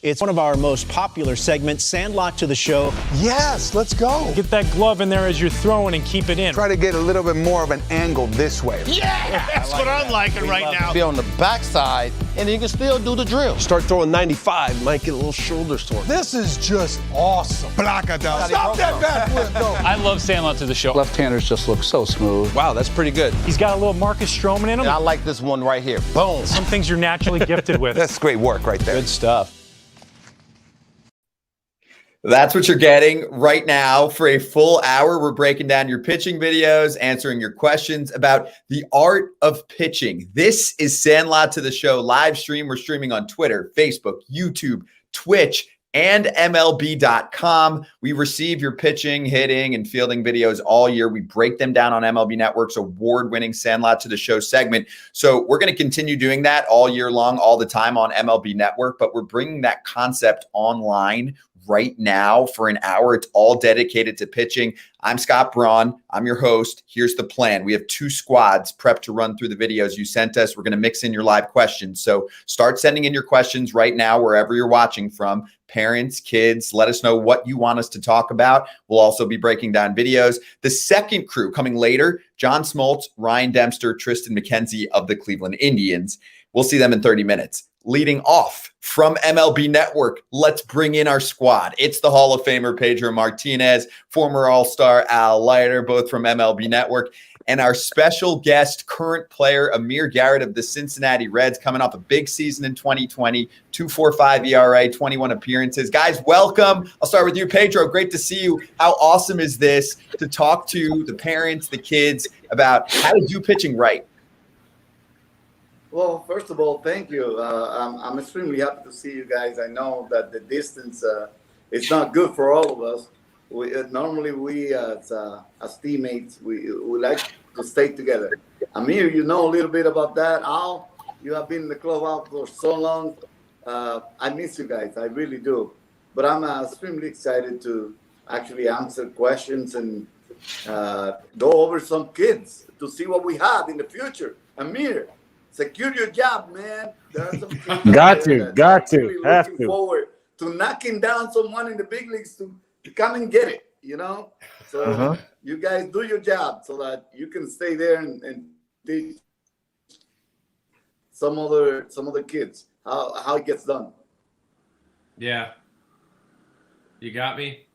It's one of our most popular segments, Sandlot to the Show. Yes, let's go. Get that glove in there as you're throwing and keep it in. Try to get a little bit more of an angle this way. Yeah, that's what I'm liking right now. Be on the backside, and you can still do the drill. Start throwing 95, might get a little shoulder sore. This is just awesome. Stop that backflip, though. I love Sandlot to the Show. Left-handers just look so smooth. Wow, that's pretty good. He's got a little Marcus Stroman in him. And I like this one right here. Boom. Some things you're naturally gifted with. That's great work right there. Good stuff. That's what you're getting right now for a full hour. We're breaking down your pitching videos, answering your questions about the art of pitching. This is Sandlot to the Show live stream. We're streaming on Twitter, Facebook, YouTube, Twitch, and MLB.com. We receive your pitching, hitting, and fielding videos all year. We break them down on MLB Network's award-winning Sandlot to the Show segment. So we're going to continue doing that all year long, all the time on MLB Network, but we're bringing that concept online right now for an hour. It's all dedicated to pitching. I'm Scott Braun. I'm your host. Here's the plan. We have two squads prepped to run through the videos you sent us. We're going to mix in your live questions. So start sending in your questions right now, wherever you're watching from. Parents, kids, let us know what you want us to talk about. We'll also be breaking down videos. The second crew coming later, John Smoltz, Ryan Dempster, Tristan McKenzie of the Cleveland Indians. We'll see them in 30 minutes. Leading off from MLB Network, let's bring in our squad. It's the Hall of Famer Pedro Martinez, former All-Star Al Leiter, both from MLB Network, and our special guest, current player Amir Garrett of the Cincinnati Reds, coming off a big season in 2020, 2.45 ERA, 21 appearances. Guys, welcome. I'll start with you, Pedro. Great to see you. How awesome is this to talk to the parents, the kids, about how to do pitching right? Well, first of all, thank you. I'm extremely happy to see you guys. I know that the distance it's not good for all of us. Normally we as teammates, we like to stay together. Amir, you know a little bit about that. Al, you have been in the clubhouse for so long. I miss you guys. I really do. But I'm extremely excited to actually answer questions and go over some kids to see what we have in the future. Amir, secure your job, man. There are some kids got to, really have looking to. forward to knocking down someone in the big leagues to come and get it, you know? So you guys do your job so that you can stay there and teach some other kids how it gets done. Yeah. You got me?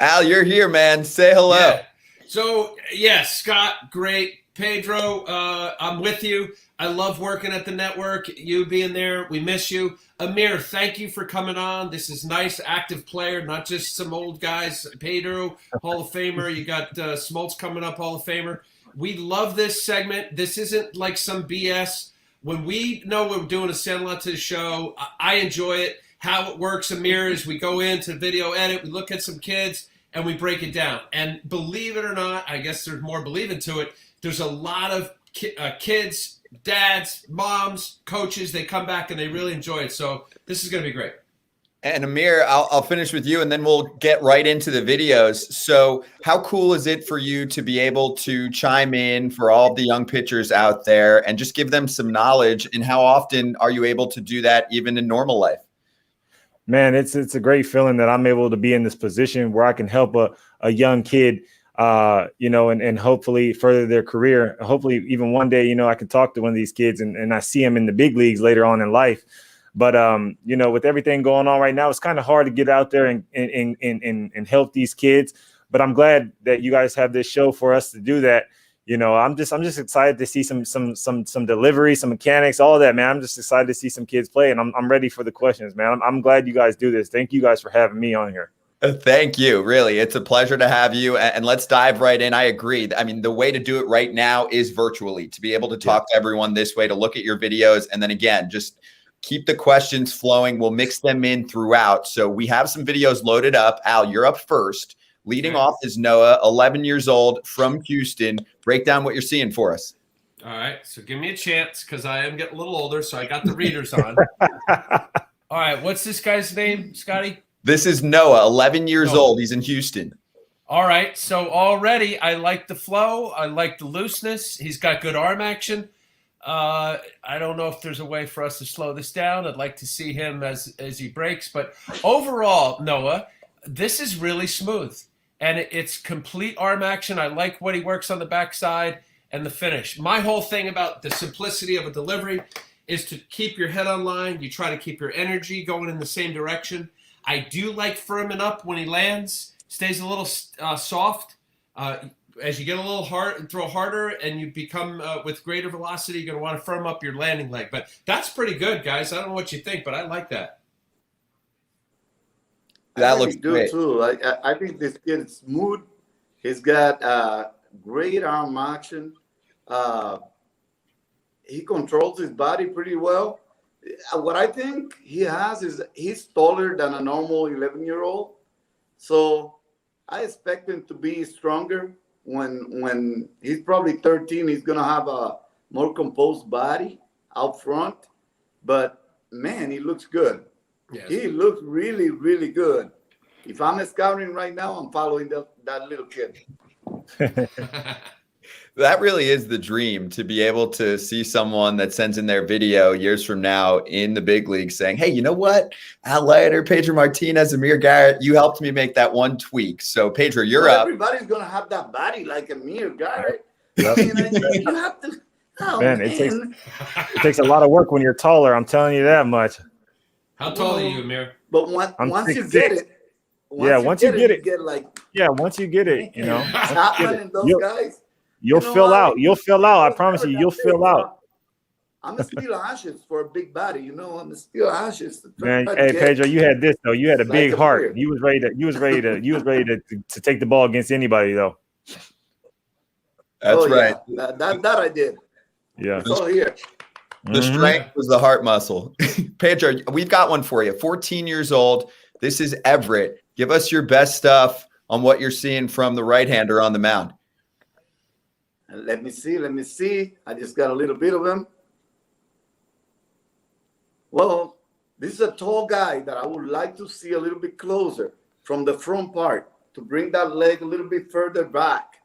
Al, you're here, man. Say hello. Yeah. So, yes, Scott, great. Pedro, I'm with you. I love working at the network, you being there. We miss you. Amir, thank you for coming on. This is nice, active player, not just some old guys. Pedro, Hall of Famer. You got Smoltz coming up, Hall of Famer. We love this segment. This isn't like some BS. When we know we're doing a Sandlot to the Show, I enjoy it. How it works, Amir, is we go into video edit, we look at some kids, and we break it down. And believe it or not, I guess there's more believing to it. There's a lot of kids, dads, moms, coaches, they come back and they really enjoy it. So this is going to be great. And Amir, I'll finish with you and then we'll get right into the videos. So how cool is it for you to be able to chime in for all of the young pitchers out there and just give them some knowledge? And how often are you able to do that even in normal life? Man, it's a great feeling that I'm able to be in this position where I can help a young kid, and hopefully further their career. Hopefully even one day, I can talk to one of these kids and I see them in the big leagues later on in life. But, with everything going on right now, it's kind of hard to get out there and help these kids. But I'm glad that you guys have this show for us to do that. I'm just excited to see some delivery, some mechanics, all of that, man. I'm just excited to see some kids play, and I'm ready for the questions, man. I'm glad you guys do this. Thank you guys for having me on here. Thank you. Really, it's a pleasure to have you. And let's dive right in. I agree. I mean, the way to do it right now is virtually, to be able to talk to everyone this way, to look at your videos, and then again, just keep the questions flowing. We'll mix them in throughout. So we have some videos loaded up. Al, you're up first. Leading off is Noah, 11 years old, from Houston. Break down what you're seeing for us. All right, so give me a chance because I am getting a little older, so I got the readers on. All right, what's this guy's name, Scotty? This is Noah, 11 years old. He's in Houston. All right, so already I like the flow. I like the looseness. He's got good arm action. I don't know if there's a way for us to slow this down. I'd like to see him as he breaks. But overall, Noah, this is really smooth. And it's complete arm action. I like what he works on the backside and the finish. My whole thing about the simplicity of a delivery is to keep your head on line. You try to keep your energy going in the same direction. I do like firming up when he lands. Stays a little soft. As you get a little hard and throw harder and you become with greater velocity, you're going to want to firm up your landing leg. But that's pretty good, guys. I don't know what you think, but I like that. That looks good great. too. I think this kid is smooth. He's got great arm action. He controls his body pretty well. What I think he has is he's taller than a normal 11-year-old. So I expect him to be stronger. When he's probably 13, he's going to have a more composed body out front. But, man, he looks good. Yes. He looks really, really good. If I'm scouting right now, I'm following that little kid. That really is the dream, to be able to see someone that sends in their video years from now in the big league saying, hey, you know what? Al Leiter, Pedro Martinez, Amir Garrett, you helped me make that one tweak. So, Pedro, you're up. Everybody's going to have that body like Amir Garrett. Yep. I mean, you have to. Oh, man, it takes a lot of work when you're taller. I'm telling you that much. How tall are you, Amir? But once you get it, once you get it, once you get it, you know, Chapman and those guys. You'll fill out. You'll fill out. I promise you, you'll fill out. I'm a steel ashes for a big body. You know, I'm a steel ashes. Man, hey Pedro, you had this though. You had a big heart. You was ready to take the ball against anybody though. That's right. Yeah. That I did. Yeah. It's all here. The strength was the heart muscle. Pedro, we've got one for you. 14 years old. This is Everett. Give us your best stuff on what you're seeing from the right-hander on the mound. Let me see. I just got a little bit of him. Well, this is a tall guy that I would like to see a little bit closer from the front part to bring that leg a little bit further back.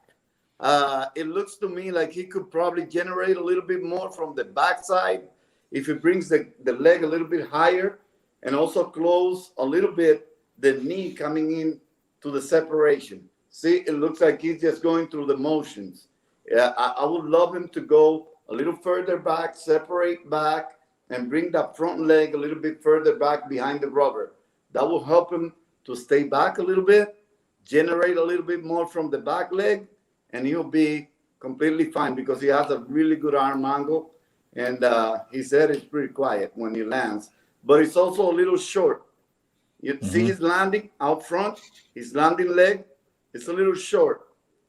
It looks to me like he could probably generate a little bit more from the backside if he brings the leg a little bit higher and also close a little bit the knee coming in to the separation. See, it looks like he's just going through the motions. Yeah, I would love him to go a little further back, separate back, and bring that front leg a little bit further back behind the rubber. That will help him to stay back a little bit, generate a little bit more from the back leg, and he'll be completely fine because he has a really good arm angle, and his head is pretty quiet when he lands. But it's also a little short. You see his landing out front, his landing leg, it's a little short.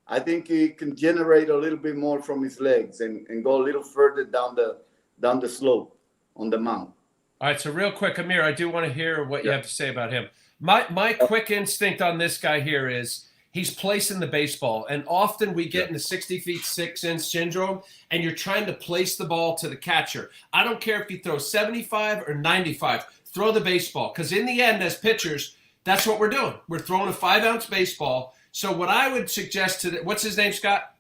I think he can generate a little bit more from his legs and go a little further down the slope on the mound. All right, so real quick, Amir, I do want to hear what you have to say about him. My quick instinct on this guy here is he's placing the baseball, and often we get in the 60 feet 6 inch syndrome, and you're trying to place the ball to the catcher. I don't care if you throw 75 or 95, throw the baseball, because in the end, as pitchers, that's what we're doing. We're throwing a 5-ounce baseball. So what I would suggest what's his name, Scott?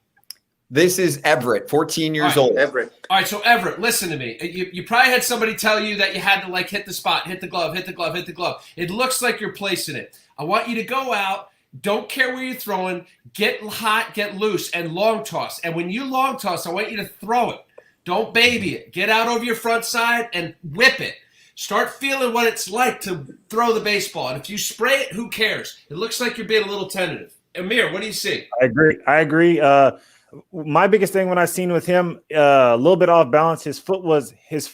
This is Everett, 14 years old. Everett. All right, so Everett, listen to me. You probably had somebody tell you that you had to hit the spot, hit the glove, hit the glove, hit the glove. It looks like you're placing it. I want you to go out, don't care where you're throwing, get hot, get loose, and long toss. And when you long toss, I want you to throw it. Don't baby it. Get out over your front side and whip it. Start feeling what it's like to throw the baseball. And if you spray it, who cares? It looks like you're being a little tentative. Amir, what do you see? I agree. My biggest thing when I seen with him, a little bit off balance,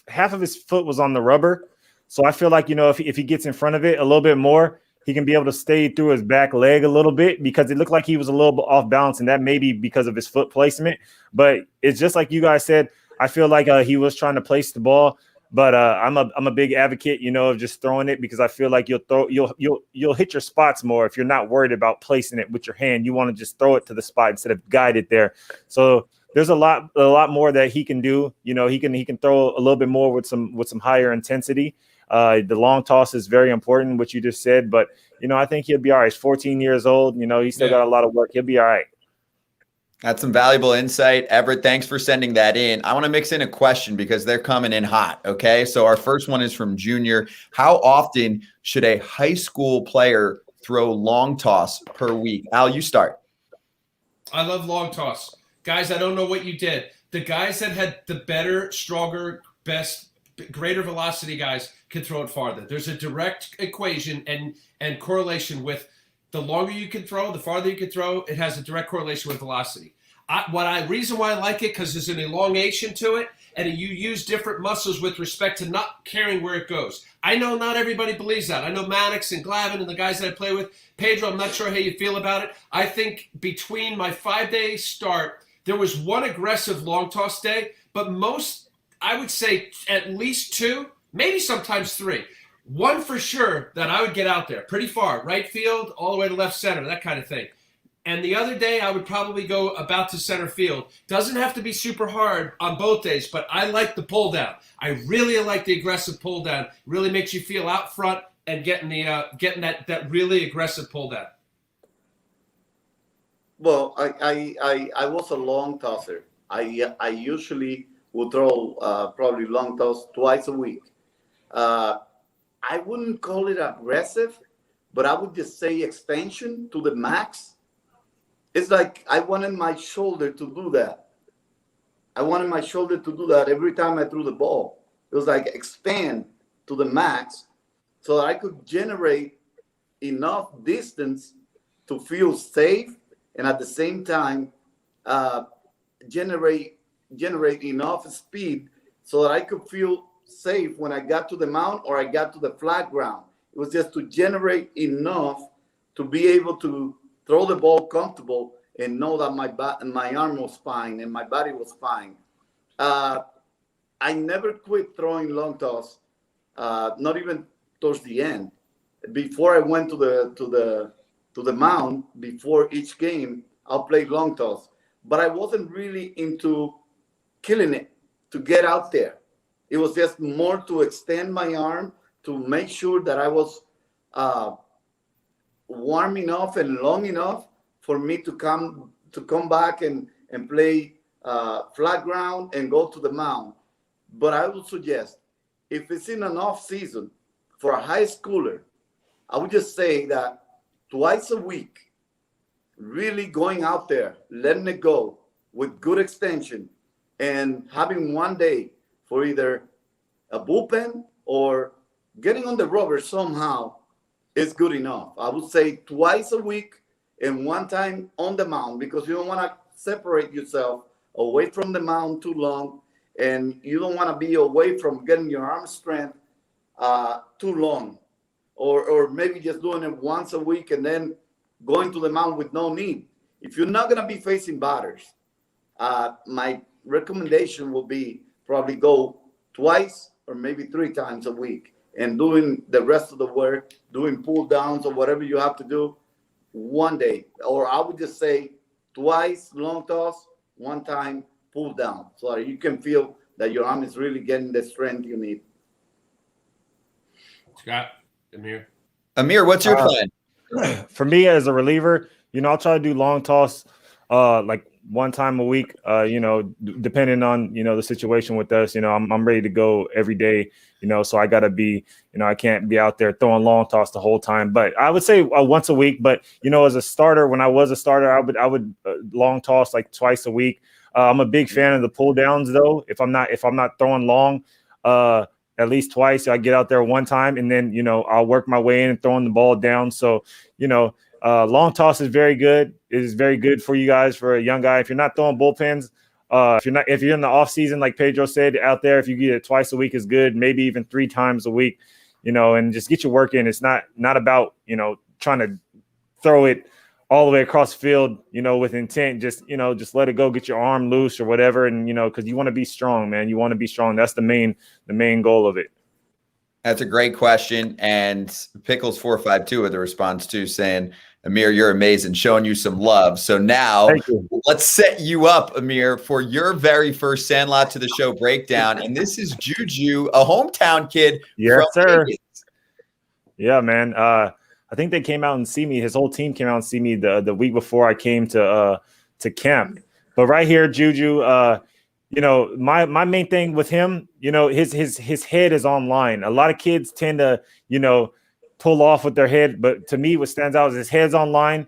half of his foot was on the rubber. So I feel like, if he gets in front of it a little bit more, he can be able to stay through his back leg a little bit, because it looked like he was a little bit off balance, and that may be because of his foot placement. But it's just like you guys said, I feel like he was trying to place the ball. But I'm a big advocate, of just throwing it, because I feel like you'll hit your spots more if you're not worried about placing it with your hand. You want to just throw it to the spot instead of guide it there. So there's a lot more that he can do. He can throw a little bit more with some higher intensity. The long toss is very important, what you just said. But I think he'll be all right. He's 14 years old. He's still got a lot of work. He'll be all right. That's some valuable insight. Everett, thanks for sending that in. I want to mix in a question because they're coming in hot. Okay. So our first one is from Junior. How often should a high school player throw long toss per week? Al, you start. I love long toss. Guys, I don't know what you did. The guys that had the better, stronger, best, greater velocity guys can throw it farther. There's a direct equation and correlation with the longer you can throw, the farther you can throw, it has a direct correlation with velocity. Reason why I like it, because there's an elongation to it, and you use different muscles with respect to not caring where it goes. I know not everybody believes that. I know Maddox and Glavin and the guys that I play with. Pedro, I'm not sure how you feel about it. I think between my 5-day start, there was one aggressive long toss day, but most, I would say at least 2, maybe sometimes 3. One for sure that I would get out there pretty far, right field, all the way to left center, that kind of thing. And the other day, I would probably go about to center field. Doesn't have to be super hard on both days, but I like the pull down. I really like the aggressive pull down. Really makes you feel out front and getting that really aggressive pull down. Well, I was a long tosser. I usually would throw probably long toss twice a week. I wouldn't call it aggressive, but I would just say extension to the max. It's like I wanted my shoulder to do that. I wanted my shoulder to do that every time I threw the ball. It was like expand to the max so that I could generate enough distance to feel safe and at the same time generate enough speed so that I could feel safe when I got to the mound or I got to the flat ground. It was just to generate enough to be able to throw the ball comfortable and know that my arm was fine and my body was fine. I never quit throwing long toss, not even towards the end. Before I went to the mound, before each game, I'll play long toss. But I wasn't really into killing it to get out there. It was just more to extend my arm to make sure that I was warm enough and long enough for me to come back and play flat ground and go to the mound. But I would suggest, if it's in an off season for a high schooler, I would just say that twice a week, really going out there, letting it go with good extension and having one day for either a bullpen or getting on the rubber somehow is good enough. I would say twice a week and one time on the mound, because you don't want to separate yourself away from the mound too long, and you don't want to be away from getting your arm strength too long, or maybe just doing it once a week and then going to the mound with no need. If you're not going to be facing batters, my recommendation will be probably go twice or maybe 3 times a week and doing the rest of the work, doing pull downs or whatever you have to do one day. Or I would just say twice long toss, one time pull down, so that you can feel that your arm is really getting the strength you need. Scott, Amir. Amir, what's your plan? For me as a reliever, I'll try to do long toss like one time a week, depending on, the situation with us. I'm ready to go every day, so I got to be, I can't be out there throwing long toss the whole time. But I would say once a week. But, as a starter, when I was a starter, I would long toss like twice a week. I'm a big fan of the pull downs, though. If I'm not throwing long, at least twice, I get out there one time, and then, I'll work my way in and throwing the ball down. So, long toss is very good. It is very good for you guys, for a young guy. If you're not throwing bullpens, if you're in the off season, like Pedro said, out there, if you get it twice a week is good, maybe even 3 times a week, and just get your work in. It's not about, trying to throw it all the way across the field, with intent. Just let it go, get your arm loose or whatever. And, because you want to be strong, man. You want to be strong. That's the main goal of it. That's a great question. And Pickles452 with a response too, saying, Amir, you're amazing, showing you some love. So now let's set you up, Amir, for your very first Sandlot to the Show breakdown. And this is Juju, a hometown kid. Yes, sir. Vegas. Yeah, man. I think they came out and see me. His whole team came out and see me the week before I came to camp. But right here, Juju, you know, my main thing with him, you know, his head is online. A lot of kids tend to, you know, pull off with their head, but to me, what stands out is his head's online.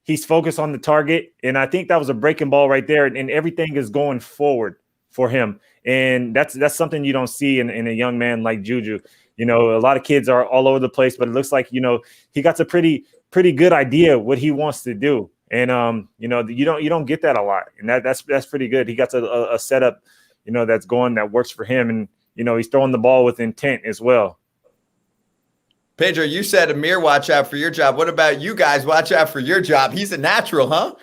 He's focused on the target, and I think that was a breaking ball right there, and everything is going forward for him. And that's something you don't see in a young man like Juju. You know, a lot of kids are all over the place, but it looks like, you know, he got a pretty good idea what he wants to do. And you know, you don't get that a lot, and that's pretty good. He got a setup, you know, that works for him, and you know, he's throwing the ball with intent as well. Pedro, you said Amir, watch out for your job. What about you guys? Watch out for your job. He's a natural, huh?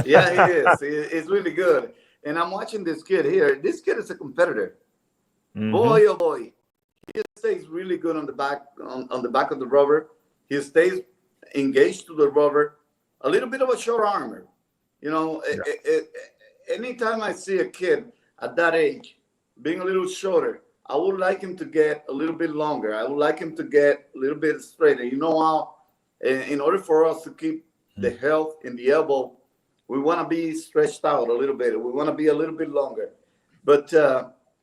Yeah, he is. He's really good. And I'm watching this kid here. This kid is a competitor. Mm-hmm. Boy, oh boy, he stays really good on the back on the back of the rubber. He stays engaged to the rubber. A little bit of a short armor. You know, anytime I see a kid at that age being a little shorter, I would like him to get a little bit longer. I would like him to get a little bit straighter. You know how, in order for us to keep the health in the elbow, we want to be stretched out a little bit. We want to be a little bit longer. But,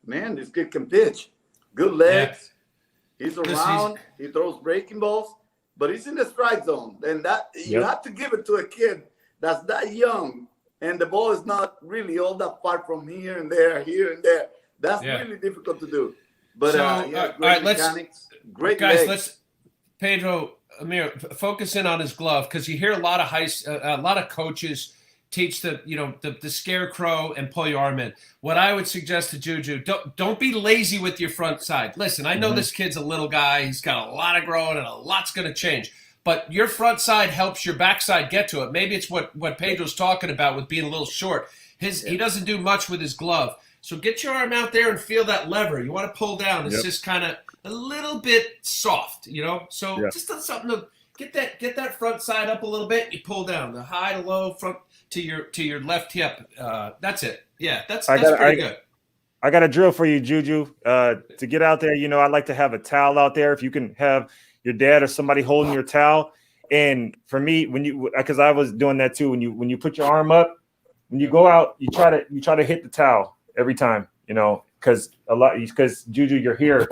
man, this kid can pitch. Good legs. Yeah. He's around. He throws breaking balls. But he's in the strike zone. And that you have to give it to a kid that's that young. And the ball is not really all that far from here and there. That's really difficult to do. But all right, great guys. Legs. Pedro, Amir, focus in on his glove, because you hear a lot of coaches teach the scarecrow and pull your arm in. What I would suggest to Juju, don't be lazy with your front side. Listen, I know this kid's a little guy. He's got a lot of growing and a lot's going to change. But your front side helps your backside get to it. Maybe it's what Pedro's talking about with being a little short. He doesn't do much with his glove. So get your arm out there and feel that lever. You want to pull down. It's just kind of a little bit soft, you know? So just something to get that front side up a little bit. You pull down the high to low front to your left hip. That's it. Yeah, that's pretty good. I got a drill for you, Juju. To get out there, you know, I like to have a towel out there. If you can have your dad or somebody holding your towel. And for me, because I was doing that too, when you put your arm up, when you go out, you try to hit the towel every time, you know, because Juju, you're here,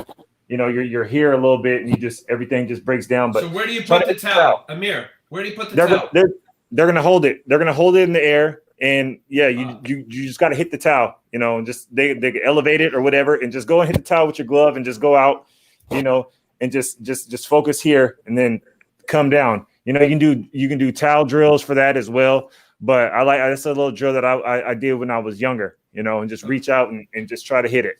you know, you're here a little bit, and everything just breaks down. But so where do you put the towel, Amir? Where do you put the towel? They're gonna hold it. They're gonna hold it in the air, and you just got to hit the towel, you know, and just they elevate it or whatever, and just go and hit the towel with your glove, and just go out, you know, and just focus here, and then come down. You know, you can do towel drills for that as well. But that's a little drill that I did when I was younger, you know, and just reach out and just try to hit it.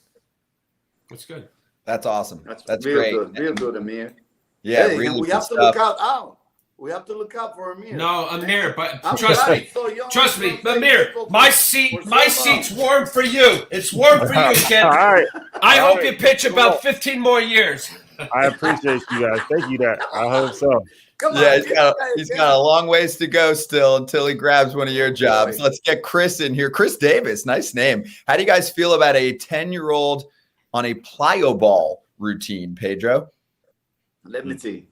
That's good. That's awesome. That's real great. Good. Real good, Amir. Yeah, hey, really we have to look out. We have to look out for Amir. No, Amir, but trust me, Amir. My seat's warm for you. It's warm for you, kid. All right. I hope you pitch about 15 more years. I appreciate you guys. Thank you. I hope so. Come on, he's got a long ways to go still until he grabs one of your jobs. Let's get Chris in here. Chris Davis, nice name. How do you guys feel about a 10-year-old on a plyo ball routine, Pedro? Let me see.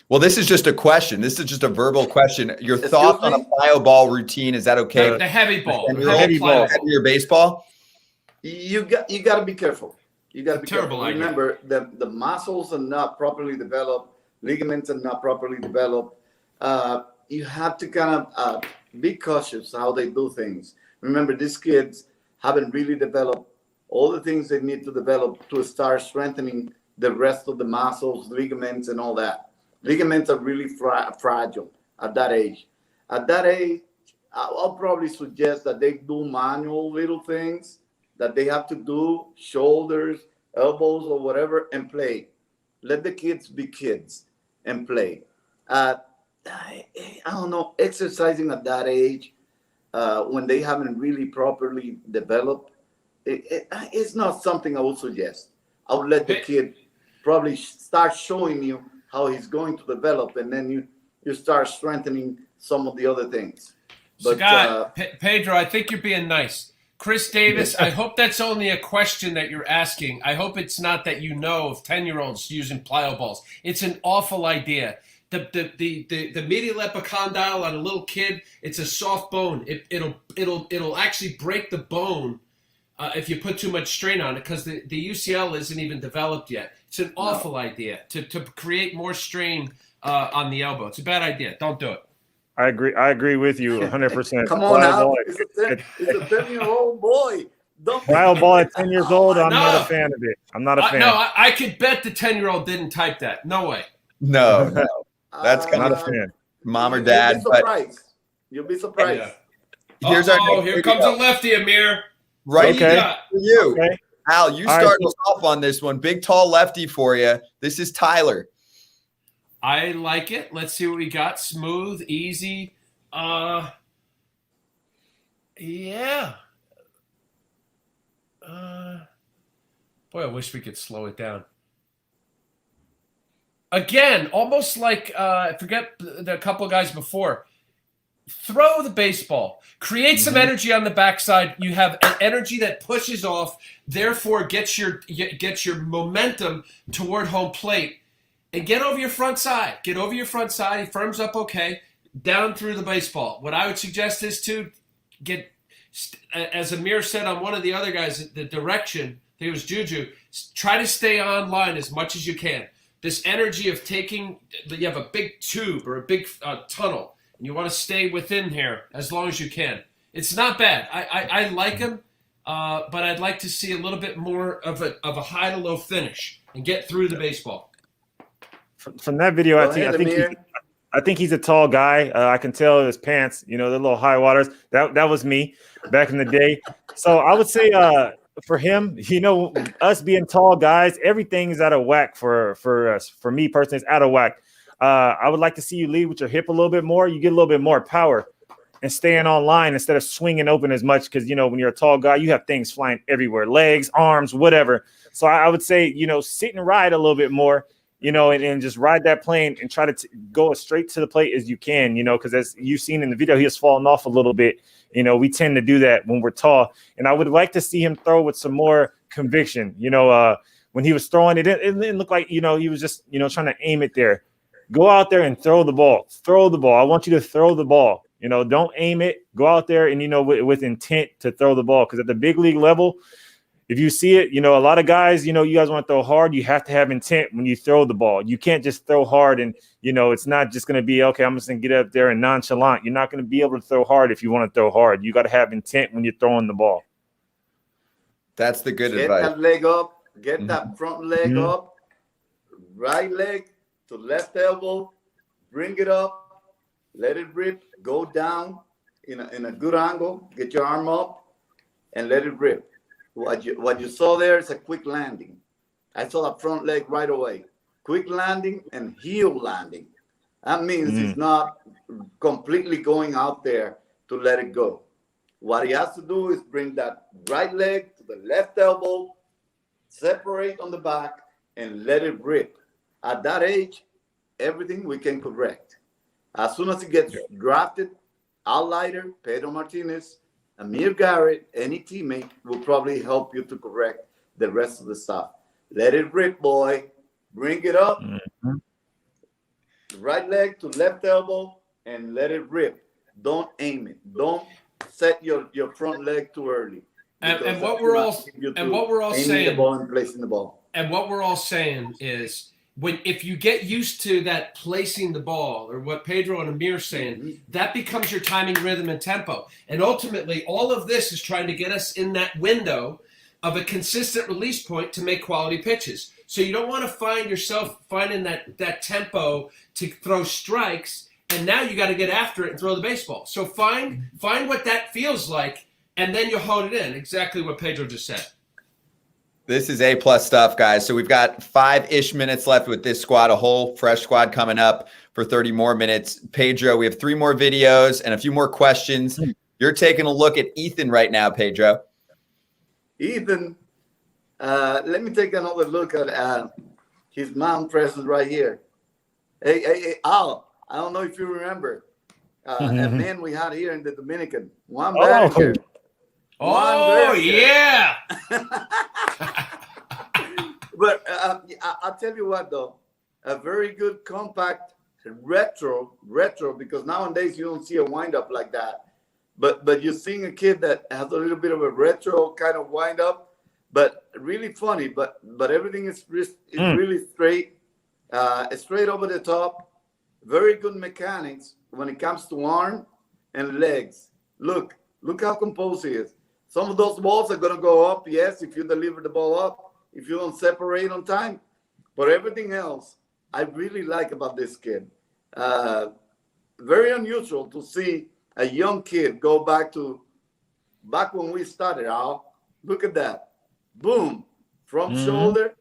Well, this is just a question. This is just a verbal question. Your thoughts on a plyo ball routine? Is that okay? The heavy ball. The heavy ball. Heavier baseball? You got to be careful. You got to be careful. Remember, the muscles are not properly developed. Ligaments are not properly developed. You have to kind of be cautious how they do things. Remember, these kids haven't really developed all the things they need to develop to start strengthening the rest of the muscles, ligaments, and all that. Ligaments are really fragile at that age. At that age, I'll probably suggest that they do manual little things that they have to do, shoulders, elbows, or whatever, and play. Let the kids be kids and play. I don't know, exercising at that age when they haven't really properly developed, it's not something I would suggest. I would let the kid probably start showing you how he's going to develop, and then you start strengthening some of the other things. But Scott, Pedro, I think you're being nice. Chris Davis, I hope that's only a question that you're asking. I hope it's not that you know of 10-year-olds using plyo balls. It's an awful idea. the medial epicondyle on a little kid, it's a soft bone. It'll actually break the bone if you put too much strain on it, because the UCL isn't even developed yet. It's an awful idea to create more strain on the elbow. It's a bad idea. Don't do it. I agree with you 100%. Come on now. It's a 10-year-old boy. Wild ball at 10 years old, I'm not a fan of it. I'm not a fan. I could bet the 10-year-old didn't type that. No way. No. That's kind not of a fan. mom or dad. You'll be surprised. Here's our next here video. comes a lefty, Amir. Right Okay. for you. Okay. Al, you All start right. us off on this one. Big, tall lefty for you. This is Tyler. I like it. Let's see what we got. Smooth, easy. Yeah. Boy, I wish we could slow it down. Again, almost like I forget the couple of guys before. Throw the baseball. Create some energy on the backside. You have an energy that pushes off, therefore gets your momentum toward home plate. And get over your front side. Get over your front side. He firms up okay. Down through the baseball. What I would suggest is to get, as Amir said on one of the other guys, the direction, I think it was Juju, try to stay online as much as you can. This energy of taking, you have a big tube or a big tunnel, and you want to stay within here as long as you can. It's not bad. I like him, but I'd like to see a little bit more of a high to low finish and get through the baseball. From that video, I think he's a tall guy. I can tell his pants, the little high waters. That was me back in the day. So I would say for him, us being tall guys, everything's out of whack for us. For me personally, it's out of whack. I would like to see you lead with your hip a little bit more. You get a little bit more power and staying online instead of swinging open as much, because, when you're a tall guy, you have things flying everywhere, legs, arms, whatever. So I would say, sit and ride a little bit more. And just ride that plane and try to go as straight to the plate as you can, because as you've seen in the video, he has fallen off a little bit. We tend to do that when we're tall. And I would like to see him throw with some more conviction. When he was throwing, it didn't look like, he was just, trying to aim it there. Go out there and throw the ball. Throw the ball. I want you to throw the ball. Don't aim it. Go out there and, with intent to throw the ball. Because at the big league level, if you see it, a lot of guys, you guys want to throw hard. You have to have intent when you throw the ball. You can't just throw hard and, it's not just going to be, okay, I'm just going to get up there and nonchalant. You're not going to be able to throw hard if you want to throw hard. You got to have intent when you're throwing the ball. That's the good advice. Get that leg up. Get that front leg up. Right leg to left elbow. Bring it up. Let it rip. Go down in a good angle. Get your arm up and let it rip. What you saw there is a quick landing. I saw that front leg right away. Quick landing and heel landing. That means he's not completely going out there to let it go. What he has to do is bring that right leg to the left elbow, separate on the back, and let it rip. At that age, everything we can correct. As soon as he gets drafted, Al Leiter, Pedro Martinez, Amir Garrett, any teammate will probably help you to correct the rest of the stuff. Let it rip, boy. Bring it up. Right leg to left elbow and let it rip. Don't aim it. Don't set your front leg too early. And what we're all saying, the ball and placing the ball. And what we're all saying is, if you get used to that placing the ball, or what Pedro and Amir are saying, that becomes your timing, rhythm, and tempo. And ultimately, all of this is trying to get us in that window of a consistent release point to make quality pitches. So you don't want to find yourself finding that tempo to throw strikes, and now you got to get after it and throw the baseball. So find what that feels like, and then you hone it in. Exactly what Pedro just said. This is A+ stuff, guys. So we've got 5-ish minutes left with this squad, a whole fresh squad coming up for 30 more minutes. Pedro, we have 3 more videos and a few more questions. You're taking a look at Ethan right now, Pedro. Ethan, let me take another look at his mom present right here. Hey, Al, I don't know if you remember a man we had here in the Dominican. One manager. Oh, yeah. But I'll tell you what, though. A very good, compact, retro, because nowadays you don't see a windup like that. But you're seeing a kid that has a little bit of a retro kind of windup, but really funny. But everything is really straight, straight over the top. Very good mechanics when it comes to arm and legs. Look how composed he is. Some of those balls are gonna go up, yes, if you deliver the ball up, if you don't separate on time. But everything else, I really like about this kid. Very unusual to see a young kid go back when we started out. Look at that. Boom. Front shoulder.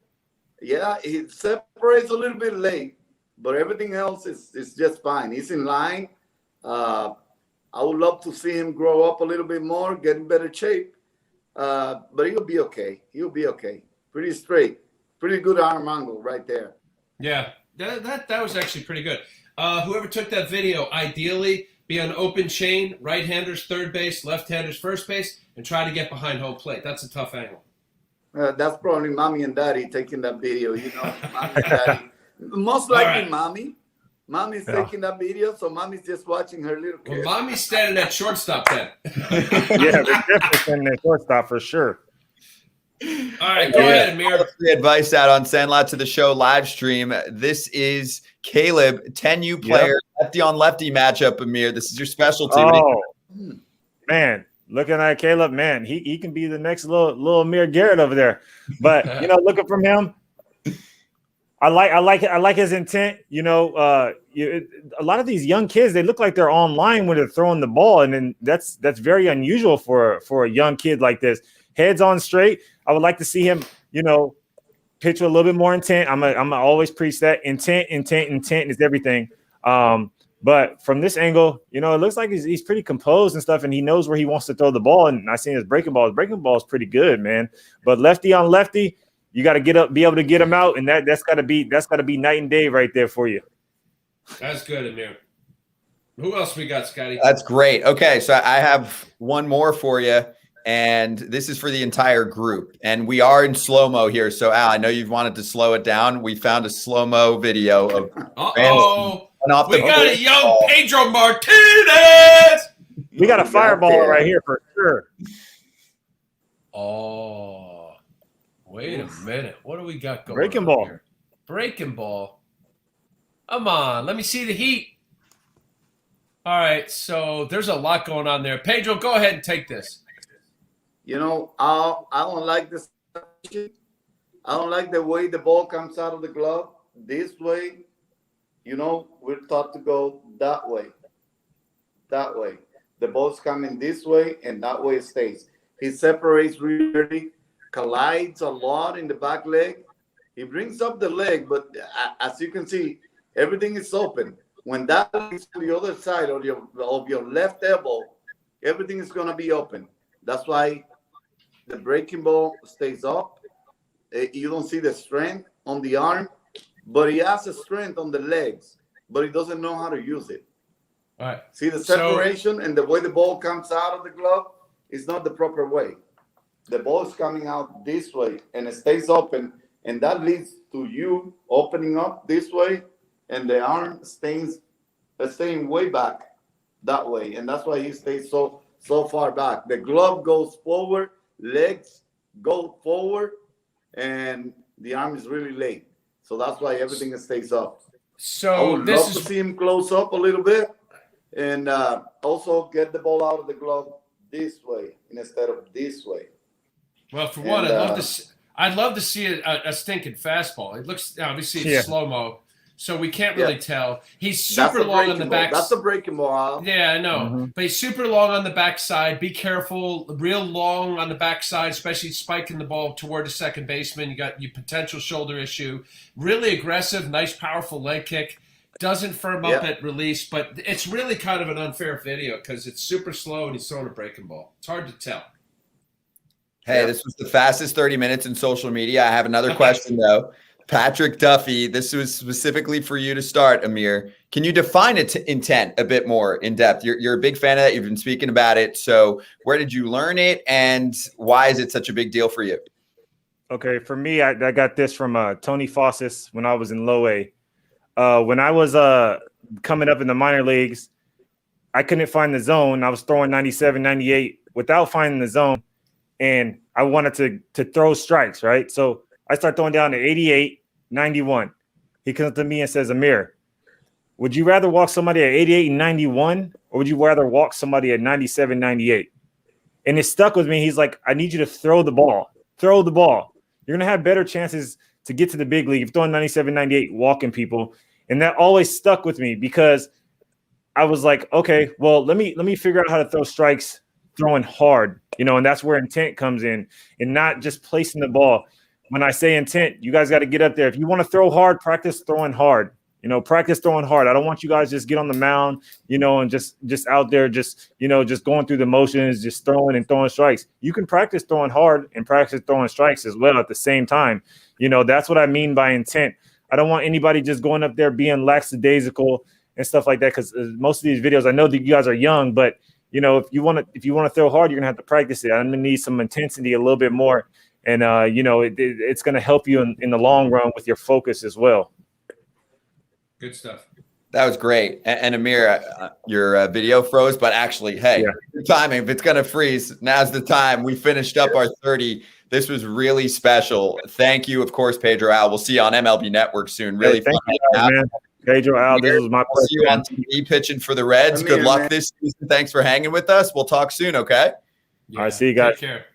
Yeah, he separates a little bit late, but everything else is just fine. He's in line. I would love to see him grow up a little bit more, get in better shape. But he'll be okay. He'll be okay. Pretty straight. Pretty good arm angle right there. Yeah, that was actually pretty good. Whoever took that video, ideally be on open chain, right-handers third base, left-handers first base, and try to get behind home plate. That's a tough angle. That's probably mommy and daddy taking that video, mommy and daddy. Most likely mommy. Mommy's taking that video, so mommy's just watching her little kid. Well, mommy's standing at shortstop then. Yeah, they're definitely standing at shortstop for sure. All right, go ahead, Amir. Free advice out on Sandlot to the Show live stream. This is Caleb, 10U player, lefty on lefty matchup, Amir. This is your specialty. Oh, man. Looking at Caleb, man, he can be the next little Amir Garrett over there. But, looking from him, I like his intent. A lot of these young kids, they look like they're online when they're throwing the ball, and then that's very unusual for a young kid like this. Heads on straight. I would like to see him, pitch with a little bit more intent. I'm always preach that intent is everything. But from this angle, it looks like he's pretty composed and stuff, and he knows where he wants to throw the ball. And I seen his breaking ball. His breaking ball is pretty good, man. But lefty on lefty, you got to be able to get him out, and that's got to be night and day right there for you. That's good, Amir. Who else we got, Scotty? That's great. Okay, so I have one more for you, and this is for the entire group. And we are in slow-mo here, so Al, I know you've wanted to slow it down. We found a slow-mo video of we got a young Pedro Martinez. We got a fireball right here for sure. Oh, wait a minute. What do we got going Breaking on ball. here? Breaking ball. Come on. Let me see the heat. All right. So there's a lot going on there. Pedro, go ahead and take this. I don't like this. I don't like the way the ball comes out of the glove. This way, we're taught to go that way. That way. The ball's coming this way, and that way it stays. He separates really early, collides a lot in the back leg. He brings up the leg, but as you can see, everything is open. When that is to the other side of your left elbow, everything is going to be open. That's why the breaking ball stays up. You don't see the strength on the arm, but he has a strength on the legs, but he doesn't know how to use it. All right. See the separation and the way the ball comes out of the glove is not the proper way. The ball is coming out this way, and it stays open, and that leads to you opening up this way, and the arm staying way back that way, and that's why he stays so far back. The glove goes forward, legs go forward, and the arm is really late. So that's why everything stays up. So I would love to see him close up a little bit, and also get the ball out of the glove this way instead of this way. Well, for one, I'd love to see a stinking fastball. It looks obviously it's slow-mo, so we can't really tell. He's super long on the back. That's a breaking ball. Yeah, I know. But he's super long on the backside. Be careful. Real long on the backside, especially spiking the ball toward the second baseman. You got your potential shoulder issue. Really aggressive, nice, powerful leg kick. Doesn't firm up at release, but it's really kind of an unfair video because it's super slow and he's throwing a breaking ball. It's hard to tell. Hey, this was the fastest 30 minutes in social media. I have another question, though. Patrick Duffy, this was specifically for you to start, Amir. Can you define intent a bit more in depth? You're a big fan of that. You've been speaking about it. So where did you learn it, and why is it such a big deal for you? Okay, for me, I got this from Tony Fossis when I was in low A. When I was coming up in the minor leagues, I couldn't find the zone. I was throwing 97, 98 without finding the zone, and I wanted to throw strikes, right? So I start throwing down to 88, 91. He comes to me and says, Amir, would you rather walk somebody at 88 and 91, or would you rather walk somebody at 97, 98? And it stuck with me. He's like, I need you to throw the ball. Throw the ball. You're going to have better chances to get to the big league if throwing 97, 98, walking people. And that always stuck with me because I was like, okay, well, let me figure out how to throw strikes throwing hard, and that's where intent comes in and not just placing the ball. When I say intent, you guys got to get up there. If you want to throw hard, practice throwing hard. Practice throwing hard. I don't want you guys just get on the mound, and just out there, just going through the motions, just throwing and throwing strikes. You can practice throwing hard and practice throwing strikes as well at the same time. That's what I mean by intent. I don't want anybody just going up there being lackadaisical and stuff like that. Because most of these videos, I know that you guys are young, but if you want to throw hard, you're gonna have to practice it. I'm gonna need some intensity a little bit more, and it's gonna help you in the long run with your focus as well. Good stuff. That was great. And Amir, your video froze, but actually, hey, good timing. If it's going to freeze, now's the time. We finished up our 30. This was really special. Thank you, of course, Pedro Al. We'll see you on MLB Network soon. Really fun. Thank you, man. Pedro Al, this was my pleasure. See you on TV pitching for the Reds. Good luck this season. Thanks for hanging with us. We'll talk soon, okay? All right, see you guys. Take care.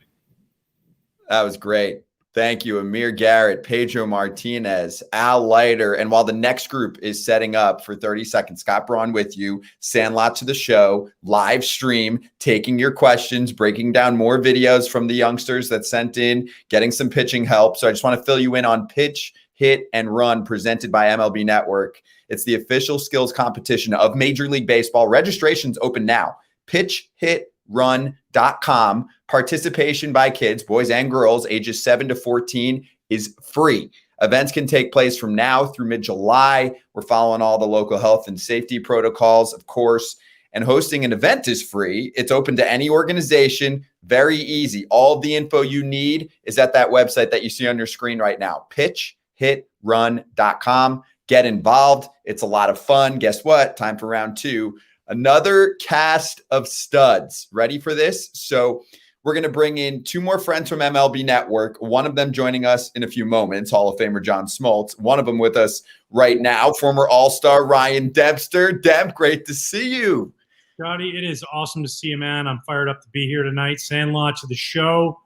That was great. Thank you, Amir Garrett, Pedro Martinez, Al Leiter. And while the next group is setting up for 30 seconds, Scott Braun with you, Sandlot to the show, live stream, taking your questions, breaking down more videos from the youngsters that sent in, getting some pitching help. So I just want to fill you in on Pitch, Hit, and Run presented by MLB Network. It's the official skills competition of Major League Baseball. Registration's open now. PitchHitRun.com. Participation by kids, boys and girls, ages 7 to 14 is free. Events can take place from now through mid-July. We're following all the local health and safety protocols, of course, and hosting an event is free. It's open to any organization, very easy. All the info you need is at that website that you see on your screen right now, pitchhitrun.com. Get involved. It's a lot of fun. Guess what? Time for round 2. Another cast of studs. Ready for this? So we're going to bring in 2 more friends from MLB Network, one of them joining us in a few moments, Hall of Famer John Smoltz, one of them with us right now, former All-Star Ryan Dempster. Demp, great to see you. Scotty, it is awesome to see you, man. I'm fired up to be here tonight. Sandlot to the show,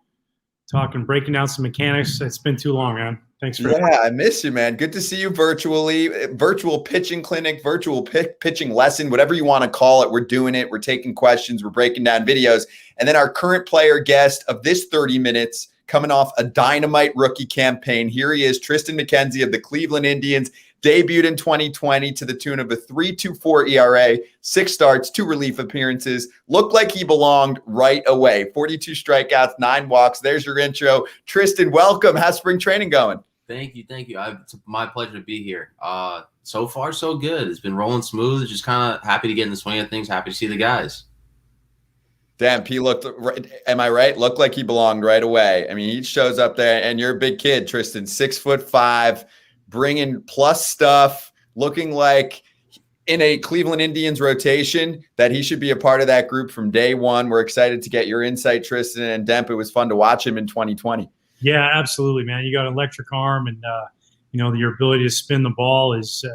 breaking down some mechanics. It's been too long, man. Thanks for I miss you, man. Good to see you virtually. Virtual pitching clinic, virtual pitching lesson, whatever you want to call it. We're doing it. We're taking questions. We're breaking down videos. And then our current player guest of this 30 minutes, coming off a dynamite rookie campaign. Here he is, Tristan McKenzie of the Cleveland Indians, debuted in 2020 to the tune of a 3.24 ERA, 6 starts, 2 relief appearances. Looked like he belonged right away. 42 strikeouts, 9 walks. There's your intro. Tristan, welcome. How's spring training going? Thank you. It's my pleasure to be here. So far, so good. It's been rolling smooth. Just kind of happy to get in the swing of things. Happy to see the guys. Damn, he looked, am I right? Looked like he belonged right away. I mean, he shows up there, and you're a big kid, Tristan, 6'5", bringing plus stuff, looking like in a Cleveland Indians rotation that he should be a part of that group from day one. We're excited to get your insight, Tristan, and Demp. It was fun to watch him in 2020. Yeah, absolutely, man. You got an electric arm, and your ability to spin the ball is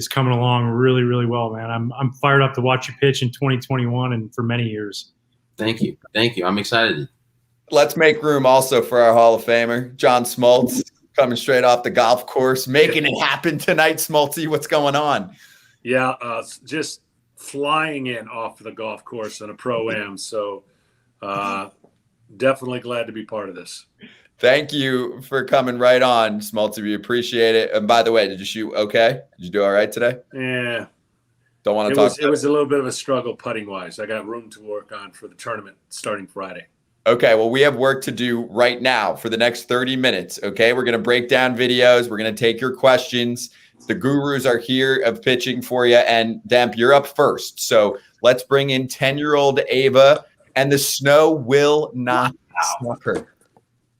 coming along really, really well, man. I'm fired up to watch you pitch in 2021 and for many years. Thank you. I'm excited. Let's make room also for our Hall of Famer, John Smoltz, coming straight off the golf course, making it happen tonight. Smoltzy, what's going on? Yeah, just flying in off the golf course on a Pro-Am. So definitely glad to be part of this. Thank you for coming right on, Smoltzy. We appreciate it. And by the way, did you shoot okay? Did you do all right today? Yeah. Don't want to talk. It was a little bit of a struggle putting-wise. I got room to work on for the tournament starting Friday. Okay, well, we have work to do right now for the next 30 minutes, okay? We're going to break down videos. We're going to take your questions. The gurus are here of pitching for you. And, Demp, you're up first. So let's bring in 10-year-old Ava, and the snow will not stop her.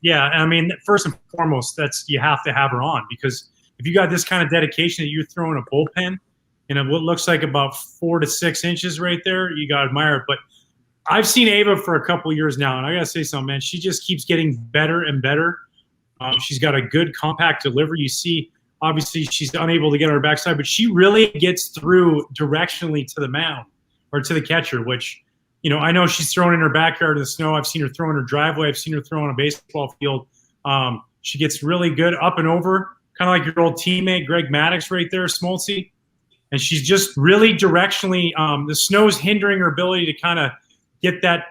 Yeah, I mean, first and foremost, you have to have her on, because if you got this kind of dedication that you're throwing a bullpen and what looks like about 4 to 6 inches right there, you got to admire it. But I've seen Ava for a couple years now, and I got to say something, man. She just keeps getting better and better. She's got a good compact delivery. You see, obviously, she's unable to get on her backside, but she really gets through directionally to the mound or to the catcher, which, I know she's throwing in her backyard in the snow. I've seen her throw in her driveway. I've seen her throw on a baseball field. She gets really good up and over, kind of like your old teammate, Greg Maddux right there, Smoltzy. And she's just really directionally, the snow's hindering her ability to kind of get that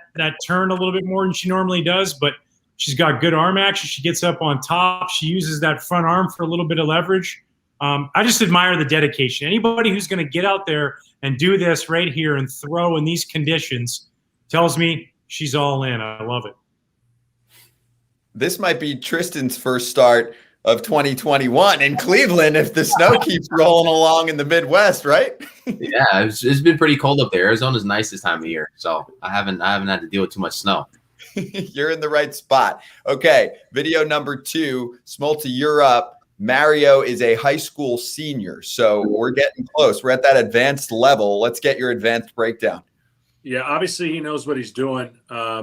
turn a little bit more than she normally does, but she's got good arm action. She gets up on top. She uses that front arm for a little bit of leverage. I just admire the dedication. Anybody who's going to get out there and do this right here and throw in these conditions tells me she's all in. I love it. This might be Tristan's first start of 2021 in Cleveland if the snow keeps rolling along in the Midwest, right? Yeah, it's been pretty cold up there. Arizona's nice this time of year, so I haven't had to deal with too much snow. You're in the right spot. Okay, video number 2. Smolty, you're up. Mario is a high school senior, so we're getting close. We're at that advanced level. Let's get your advanced breakdown. Yeah, obviously he knows what he's doing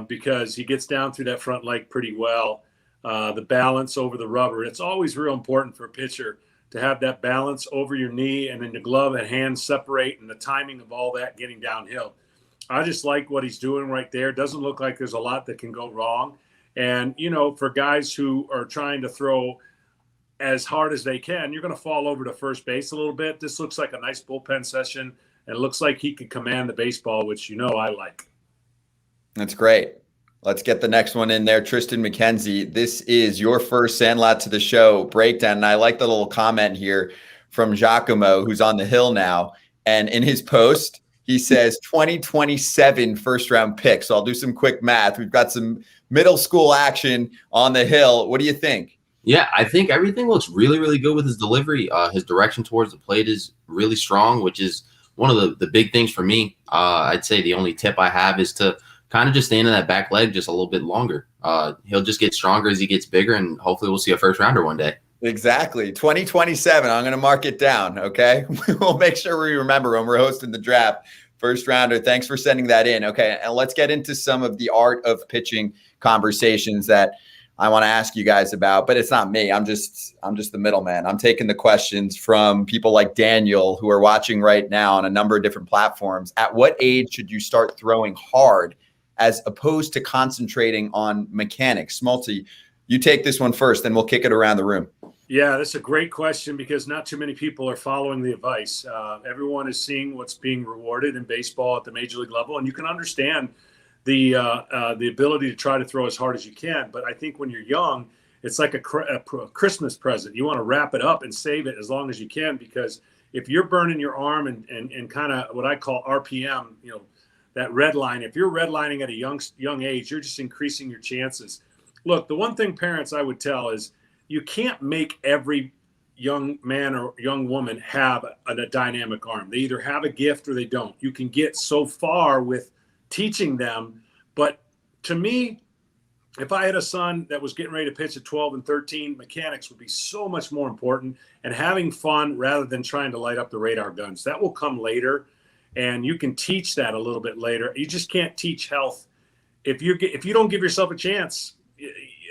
because he gets down through that front leg pretty well. The balance over the rubber. It's always real important for a pitcher to have that balance over your knee and then the glove and hands separate and the timing of all that getting downhill. I just like what he's doing right there. Doesn't look like there's a lot that can go wrong. And, for guys who are trying to throw as hard as they can, you're going to fall over to first base a little bit. This looks like a nice bullpen session, and it looks like he can command the baseball, which I like. That's great. Let's get the next one in there. Tristan McKenzie, this is your first Sandlot to the Show breakdown. And I like the little comment here from Giacomo, who's on the Hill now. And in his post, he says 2027 first-round pick. So I'll do some quick math. We've got some middle school action on the Hill. What do you think? Yeah, I think everything looks really, really good with his delivery. His direction towards the plate is really strong, which is one of the big things for me. I'd say the only tip I have is to kind of just stand in that back leg just a little bit longer. He'll just get stronger as he gets bigger, and hopefully we'll see a first rounder one day. Exactly. 2027. I'm going to mark it down. Okay. We'll make sure we remember when we're hosting the draft. First rounder. Thanks for sending that in. Okay. And let's get into some of the art of pitching conversations that I want to ask you guys about, but it's not me. I'm just the middleman. I'm taking the questions from people like Daniel who are watching right now on a number of different platforms. At what age should you start throwing hard as opposed to concentrating on mechanics? Smolty, you take this one first, then we'll kick it around the room. Yeah, that's a great question because not too many people are following the advice. Everyone is seeing what's being rewarded in baseball at the major league level, and you can understand the ability to try to throw as hard as you can. But I think when you're young, it's like a Christmas present. You want to wrap it up and save it as long as you can, because if you're burning your arm and kind of what I call RPM, that red line, if you're redlining at a young age, you're just increasing your chances. Look, the one thing parents I would tell is you can't make every young man or young woman have a dynamic arm. They either have a gift or they don't. You can get so far with teaching them. But to me, if I had a son that was getting ready to pitch at 12 and 13, mechanics would be so much more important, and having fun rather than trying to light up the radar guns. That will come later, and you can teach that a little bit later. You just can't teach health. If you don't give yourself a chance,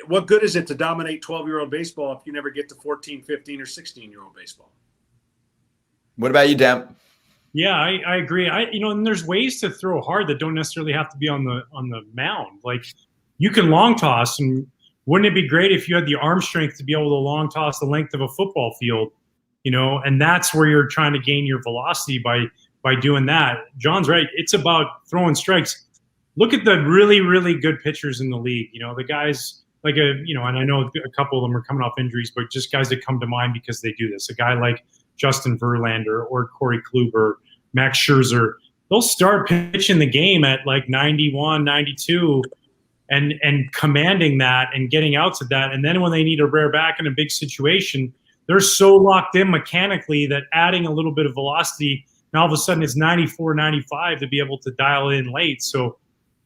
what good is it to dominate 12-year-old baseball if you never get to 14, 15, or 16-year-old baseball? What about you, Dem? Yeah, I agree. And there's ways to throw hard that don't necessarily have to be on the mound. Like, you can long toss, and wouldn't it be great if you had the arm strength to be able to long toss the length of a football field? And that's where you're trying to gain your velocity by doing that. John's right. It's about throwing strikes. Look at the really, really good pitchers in the league. The guys and I know a couple of them are coming off injuries, but just guys that come to mind because they do this. A guy like Justin Verlander or Corey Kluber, Max Scherzer, they'll start pitching the game at like 91, 92 and commanding that and getting out to that. And then when they need a rare back in a big situation, they're so locked in mechanically that adding a little bit of velocity, and all of a sudden it's 94, 95 to be able to dial in late. So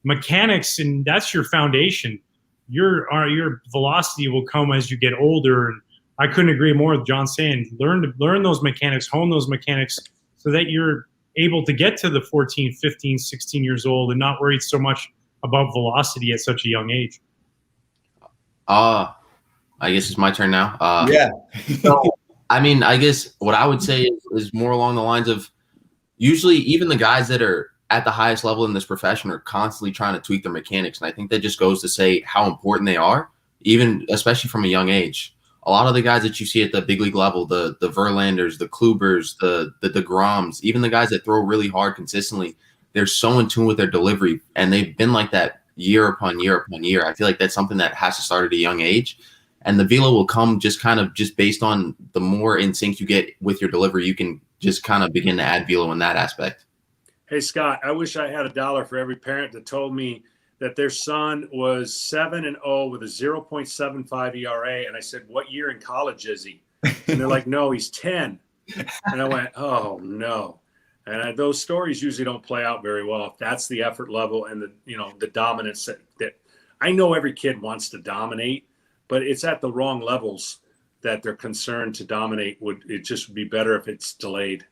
mechanics, and that's your foundation. Your velocity will come as you get older. And I couldn't agree more with John saying, learn those mechanics, hone those mechanics so that you're able to get to the 14, 15, 16 years old and not worried so much about velocity at such a young age? I guess it's my turn now. Yeah. So, I mean, I guess what I would say is more along the lines of usually even the guys that are at the highest level in this profession are constantly trying to tweak their mechanics. And I think that just goes to say how important they are, even especially from a young age. A lot of the guys that you see at the big league level, the Verlanders, the Klubers, the DeGroms, even the guys that throw really hard consistently, they're so in tune with their delivery. And they've been like that year upon year upon year. I feel like that's something that has to start at a young age. And the velo will come just based on the more in sync you get with your delivery, you can just kind of begin to add velo in that aspect. Hey, Scott, I wish I had $1 for every parent that told me that their son was 7-0 with a 0.75 ERA. And I said, what year in college is he? And they're like, no, he's 10. And I went, oh, no. And those stories usually don't play out very well if that's the effort level and the dominance that I know every kid wants to dominate, but it's at the wrong levels that they're concerned to dominate. It just would be better if it's delayed.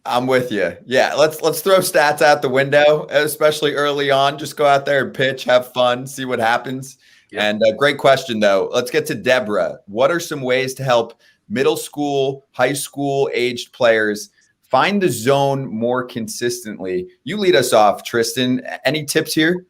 I'm with you. Yeah, let's throw stats out the window, especially early on. Just go out there and pitch, have fun, see what happens. Yep. And great question, though. Let's get to Deborah. What are some ways to help middle school, high school aged players find the zone more consistently? You lead us off, Tristan. Any tips here?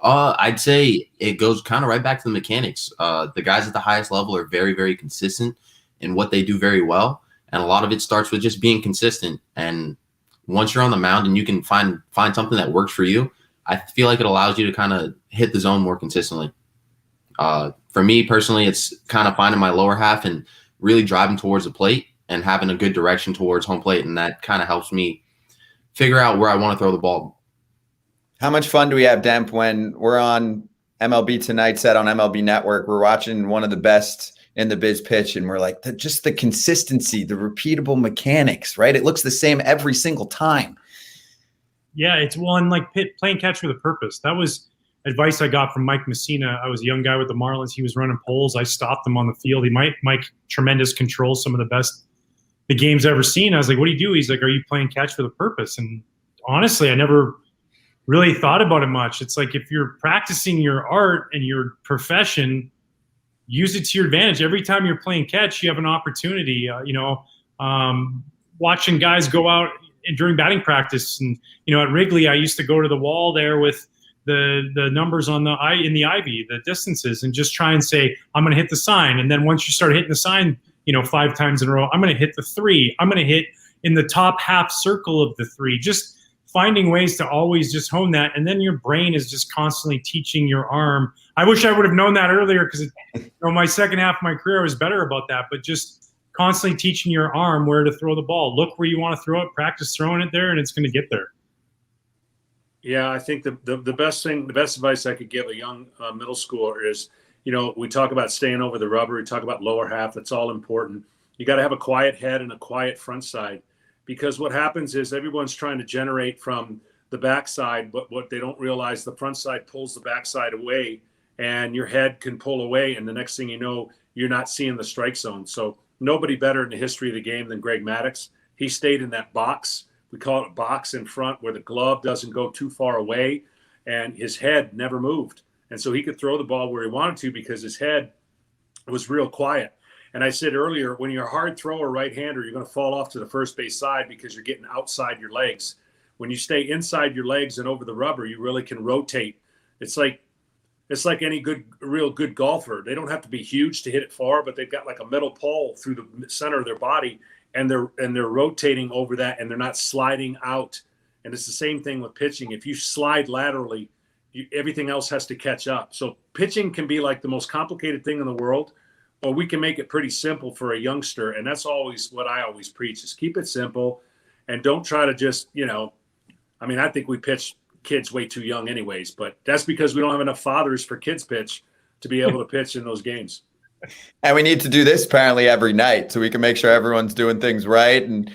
I'd say it goes kind of right back to the mechanics. The guys at the highest level are very, very consistent in what they do very well. And a lot of it starts with just being consistent. And once you're on the mound and you can find something that works for you, I feel like it allows you to kind of hit the zone more consistently. For me personally, it's kind of finding my lower half and really driving towards the plate and having a good direction towards home plate. And that kind of helps me figure out where I want to throw the ball. How much fun do we have, Demp, when we're on MLB Tonight set on MLB Network? We're watching one of the best in the biz pitch, and we're like, just the consistency, the repeatable mechanics, right? It looks the same every single time. Yeah, it's one like playing catch with a purpose. That was advice I got from Mike Messina. I was a young guy with the Marlins. He was running poles. I stopped him on the field. Mike tremendous control, some of the games I've ever seen. I was like, what do you do? He's like, are you playing catch with a purpose? And honestly, I never really thought about it much. It's like if you're practicing your art and your profession, use it to your advantage. Every time you're playing catch, you have an opportunity. Watching guys go out during batting practice, and at Wrigley, I used to go to the wall there with the numbers in the ivy, the distances, and just try and say, I'm going to hit the sign. And then once you start hitting the sign, 5 times in a row, I'm going to hit the 3. I'm going to hit in the top half circle of the 3. Just finding ways to always just hone that. And then your brain is just constantly teaching your arm. I wish I would have known that earlier because my second half of my career was better about that, but just constantly teaching your arm where to throw the ball. Look where you want to throw it, practice throwing it there, and it's going to get there. Yeah, I think the best advice I could give a young middle schooler is, we talk about staying over the rubber. We talk about lower half. That's all important. You got to have a quiet head and a quiet front side. Because what happens is everyone's trying to generate from the backside, but what they don't realize, the front side pulls the backside away, and your head can pull away, and the next thing you know, you're not seeing the strike zone. So nobody better in the history of the game than Greg Maddux. He stayed in that box. We call it a box in front where the glove doesn't go too far away, and his head never moved. And so he could throw the ball where he wanted to because his head was real quiet. And I said earlier, when you're a hard thrower right-hander, you're going to fall off to the first base side because you're getting outside your legs. When you stay inside your legs and over the rubber, you really can rotate. It's like any real good golfer. They don't have to be huge to hit it far, but they've got like a metal pole through the center of their body, and they're rotating over that, and they're not sliding out. And it's the same thing with pitching. If you slide laterally, everything else has to catch up. So pitching can be like the most complicated thing in the world, or we can make it pretty simple for a youngster. And that's always what I always preach is keep it simple and don't try to just, I think we pitch kids way too young anyways, but that's because we don't have enough fathers for kids pitch to be able to pitch in those games. And we need to do this apparently every night so we can make sure everyone's doing things right. And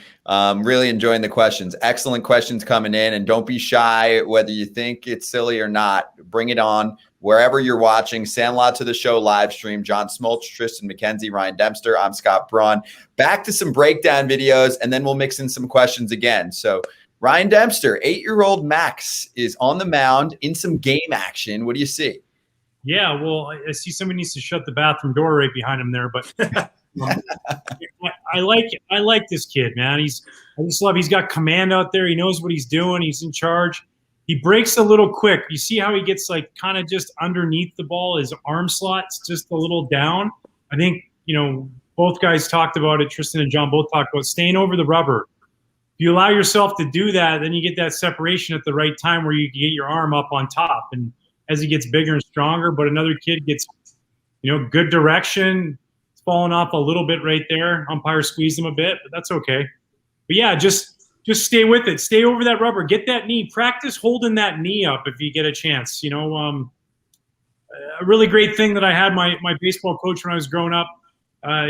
really enjoying the questions. Excellent questions coming in. And don't be shy, whether you think it's silly or not. Bring it on wherever you're watching. Sandlot to the Show live stream. John Smoltz, Tristan McKenzie, Ryan Dempster. I'm Scott Braun. Back to some breakdown videos, and then we'll mix in some questions again. So Ryan Dempster, 8-year-old Max, is on the mound in some game action. What do you see? Yeah, well, I see somebody needs to shut the bathroom door right behind him there, but I like this kid, man. I just love. He's got command out there. He knows what he's doing. He's in charge. He breaks a little quick. You see how he gets like kind of just underneath the ball. His arm slot's just a little down. I think both guys talked about it. Tristan and John both talked about staying over the rubber. If you allow yourself to do that, then you get that separation at the right time where you can get your arm up on top. And as he gets bigger and stronger, but another kid gets, good direction. It's falling off a little bit right there. Umpire squeezed him a bit, but that's okay. But yeah, just stay with it. Stay over that rubber. Get that knee. Practice holding that knee up if you get a chance. A really great thing that I had my baseball coach when I was growing up.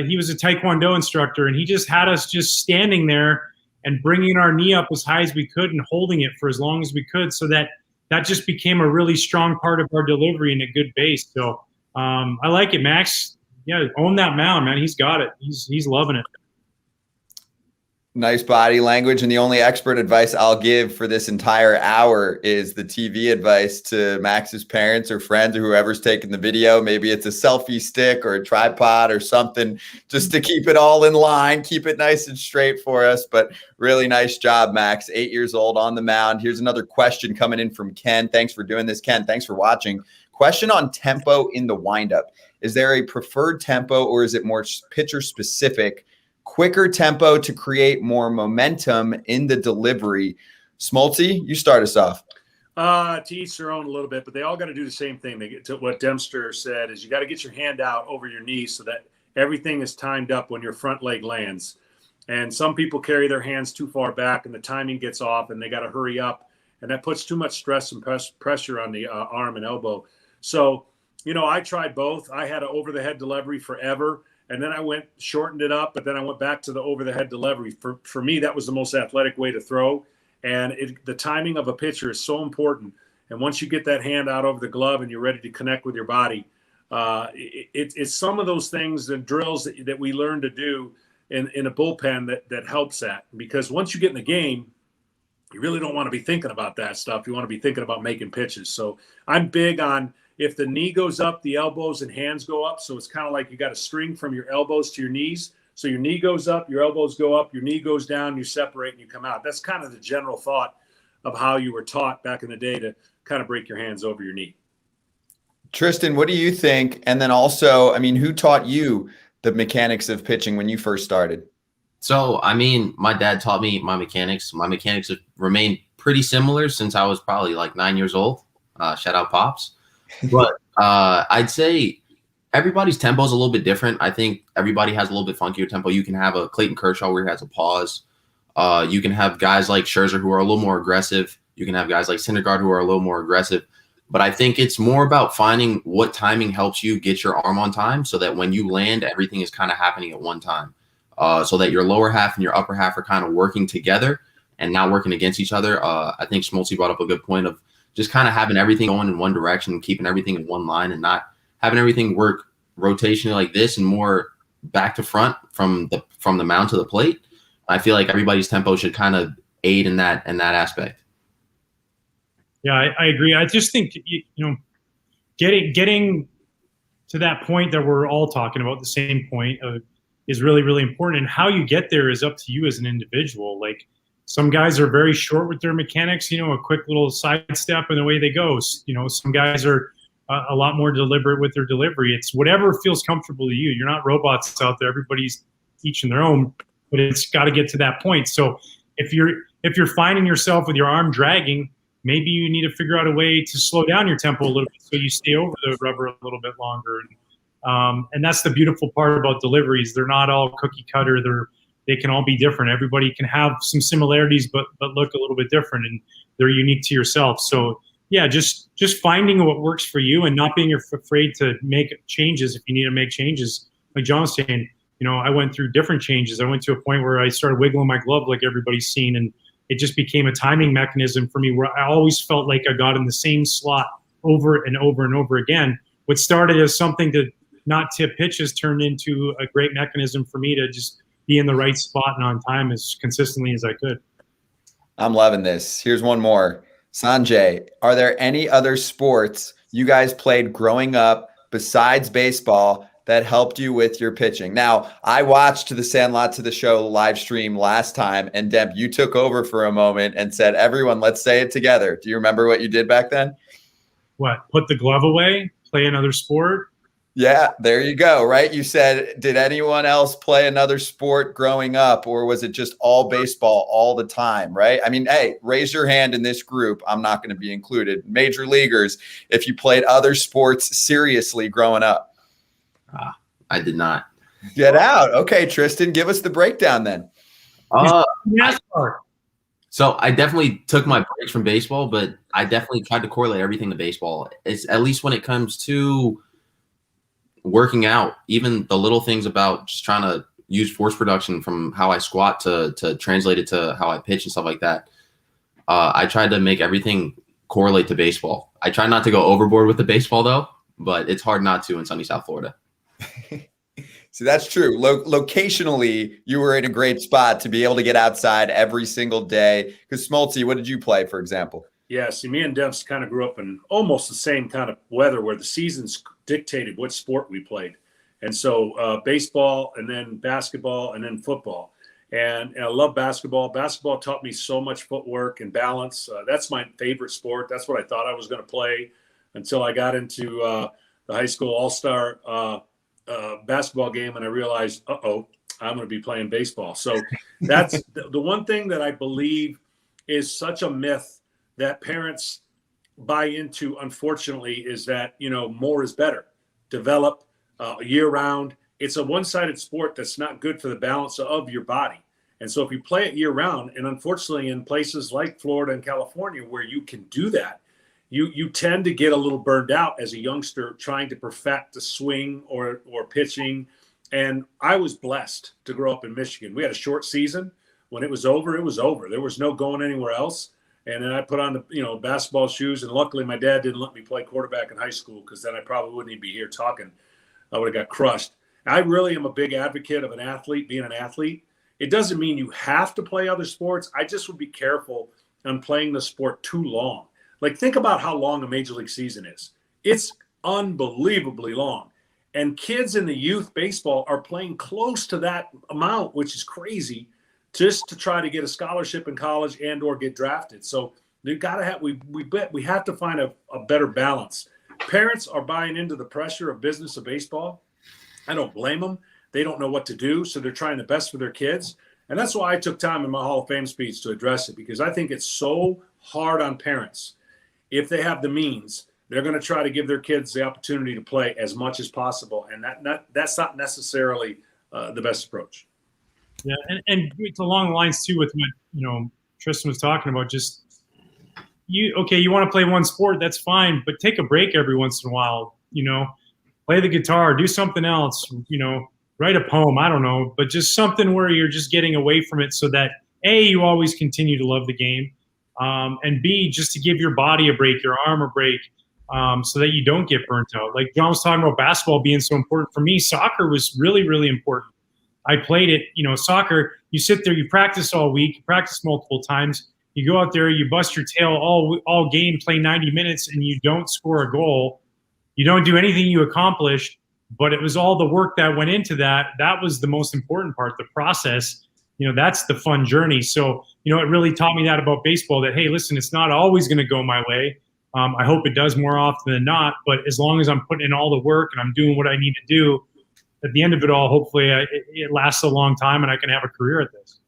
He was a Taekwondo instructor, and he just had us just standing there and bringing our knee up as high as we could and holding it for as long as we could, so that just became a really strong part of our delivery and a good base. So I like it, Max. Yeah, own that mound, man. He's got it. He's loving it. Nice body language. And the only expert advice I'll give for this entire hour is the TV advice to Max's parents or friends or whoever's taking the video. Maybe it's a selfie stick or a tripod or something just to keep it all in line, keep it nice and straight for us. But really nice job, Max. 8 years old on the mound. Here's another question coming in from Ken. Thanks for doing this, Ken. Thanks for watching. Question on tempo in the windup. Is there a preferred tempo or is it more pitcher specific? Quicker tempo to create more momentum in the delivery. Smoltzy, you start us off. To each their own a little bit, but they all got to do the same thing. They get to what Dempster said is you got to get your hand out over your knee so that everything is timed up when your front leg lands. And some people carry their hands too far back and the timing gets off and they got to hurry up. And that puts too much stress and pressure on the arm and elbow. So, I tried both. I had an over-the-head delivery forever. And then I shortened it up, but then I went back to the over-the-head delivery. For me, that was the most athletic way to throw. And the timing of a pitcher is so important. And once you get that hand out over the glove and you're ready to connect with your body, it's some of those things and drills that we learn to do in a bullpen that helps that. Because once you get in the game, you really don't want to be thinking about that stuff. You want to be thinking about making pitches. So I'm big on if the knee goes up, the elbows and hands go up. So it's kind of like you got a string from your elbows to your knees. So your knee goes up, your elbows go up, your knee goes down, you separate and you come out. That's kind of the general thought of how you were taught back in the day to kind of break your hands over your knee. Tristan, what do you think? And then also, who taught you the mechanics of pitching when you first started? So, my dad taught me my mechanics. My mechanics have remained pretty similar since I was probably like 9 years old. Shout out Pops. But I'd say everybody's tempo is a little bit different. I think everybody has a little bit funkier tempo. You can have a Clayton Kershaw where he has a pause. You can have guys like Scherzer who are a little more aggressive. You can have guys like Syndergaard who are a little more aggressive. But I think it's more about finding what timing helps you get your arm on time so that when you land, everything is kind of happening at one time. So that your lower half and your upper half are kind of working together and not working against each other. I think Schmaltzy brought up a good point of just kind of having everything going in one direction, keeping everything in one line and not having everything work rotationally like this and more back to front from the mound to the plate. I feel like everybody's tempo should kind of aid in that aspect. Yeah, I agree. I just think, getting to that point that we're all talking about, the same point is really, really important. And how you get there is up to you as an individual. Like some guys are very short with their mechanics, a quick little sidestep and away they go. Some guys are a lot more deliberate with their delivery. It's whatever feels comfortable to you. You're not robots out there. Everybody's each in their own, but it's got to get to that point. So if you're finding yourself with your arm dragging, maybe you need to figure out a way to slow down your tempo a little bit so you stay over the rubber a little bit longer. And that's the beautiful part about deliveries. They're not all cookie cutter. They can all be different. Everybody can have some similarities, but look a little bit different, and they're unique to yourself. So yeah, just finding what works for you and not being afraid to make changes if you need to make changes. Like John was saying, I went through different changes. I went to a point where I started wiggling my glove like everybody's seen, and it just became a timing mechanism for me where I always felt like I got in the same slot over and over and over again. What started as something to not tip pitches turned into a great mechanism for me to just be in the right spot and on time as consistently as I could. I'm loving this. Here's one more. Sanjay, are there any other sports you guys played growing up besides baseball that helped you with your pitching? Now, I watched the Sandlot to the Show live stream last time, and Deb, you took over for a moment and said, everyone, let's say it together. Do you remember what you did back then? What? Put the glove away? Play another sport? Yeah, there you go, right? You said, did anyone else play another sport growing up, or was it just all baseball all the time, right? I mean, hey, raise your hand in this group. I'm not going to be included. Major leaguers, if you played other sports seriously growing up. I did not. Get out. Okay, Tristan, give us the breakdown then. NASCAR. So I definitely took my breaks from baseball, but I definitely tried to correlate everything to baseball. It's at least when it comes to working out, even the little things about just trying to use force production from how I squat to translate it to how I pitch and stuff like that. I tried to make everything correlate to baseball. I try not to go overboard with the baseball though, but it's hard not to in sunny South Florida. See, that's true. Locationally, you were in a great spot to be able to get outside every single day. Because Smoltzy, what did you play, for example? Yeah, see, me and Devs kind of grew up in almost the same kind of weather where the seasons dictated what sport we played. And so baseball and then basketball and then football. And I love basketball. Basketball taught me so much footwork and balance. That's my favorite sport. That's what I thought I was going to play until I got into the high school all-star basketball game, and I realized, I'm going to be playing baseball. So that's the one thing that I believe is such a myth that parents buy into, unfortunately, is that, more is better. Develop year-round. It's a one-sided sport that's not good for the balance of your body. And so if you play it year-round, and unfortunately in places like Florida and California where you can do that, you tend to get a little burned out as a youngster trying to perfect the swing or pitching. And I was blessed to grow up in Michigan. We had a short season. When it was over, it was over. There was no going anywhere else. And then I put on the basketball shoes. And luckily, my dad didn't let me play quarterback in high school, because then I probably wouldn't even be here talking. I would have got crushed. I really am a big advocate of an athlete being an athlete. It doesn't mean you have to play other sports. I just would be careful on playing the sport too long. Like, think about how long a major league season is. It's unbelievably long. And kids in the youth baseball are playing close to that amount, which is crazy, just to try to get a scholarship in college and or get drafted. So we have to find a better balance. Parents are buying into the pressure of business of baseball. I don't blame them. They don't know what to do, so they're trying the best for their kids. And that's why I took time in my Hall of Fame speech to address it, because I think it's so hard on parents. If they have the means, they're going to try to give their kids the opportunity to play as much as possible. And that's not necessarily the best approach. Yeah, and it's along the lines too with what Tristan was talking about. Just you want to play one sport, that's fine, but take a break every once in a while. Play the guitar, do something else. Write a poem. I don't know, but just something where you're just getting away from it, so that A, you always continue to love the game, and B, just to give your body a break, your arm a break, so that you don't get burnt out. Like John was talking about basketball being so important for me. Soccer was really, really important. I played it, soccer, you sit there, you practice all week, you practice multiple times, you go out there, you bust your tail all game, play 90 minutes, and you don't score a goal. You don't do anything you accomplished, but it was all the work that went into that. That was the most important part, the process. That's the fun journey. So, it really taught me that about baseball, that, hey, listen, it's not always going to go my way. I hope it does more often than not, but as long as I'm putting in all the work and I'm doing what I need to do, at the end of it all, hopefully it lasts a long time and I can have a career at this.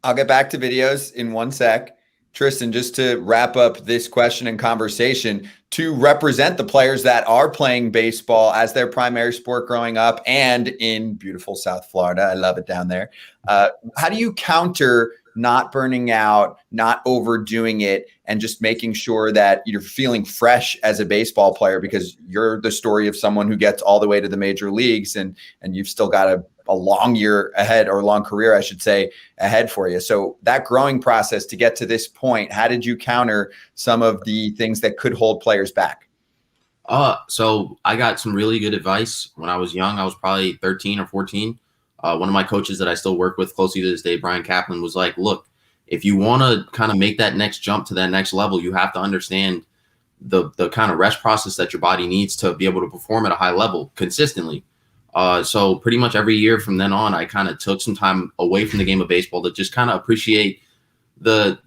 I'll get back to videos in one sec. Tristan, just to wrap up this question and conversation, to represent the players that are playing baseball as their primary sport growing up and in beautiful South Florida, I love it down there. How do you counter not burning out, not overdoing it, and just making sure that you're feeling fresh as a baseball player, because you're the story of someone who gets all the way to the major leagues, and you've still got a long year ahead, or a long career, I should say, ahead for you. So that growing process to get to this point, how did you counter some of the things that could hold players back? So I got some really good advice when I was young. I was probably 13 or 14. One of my coaches that I still work with closely to this day, Brian Kaplan, was like, look, if you want to kind of make that next jump to that next level, you have to understand the kind of rest process that your body needs to be able to perform at a high level consistently. So pretty much every year from then on, I kind of took some time away from the game of baseball to just kind of appreciate the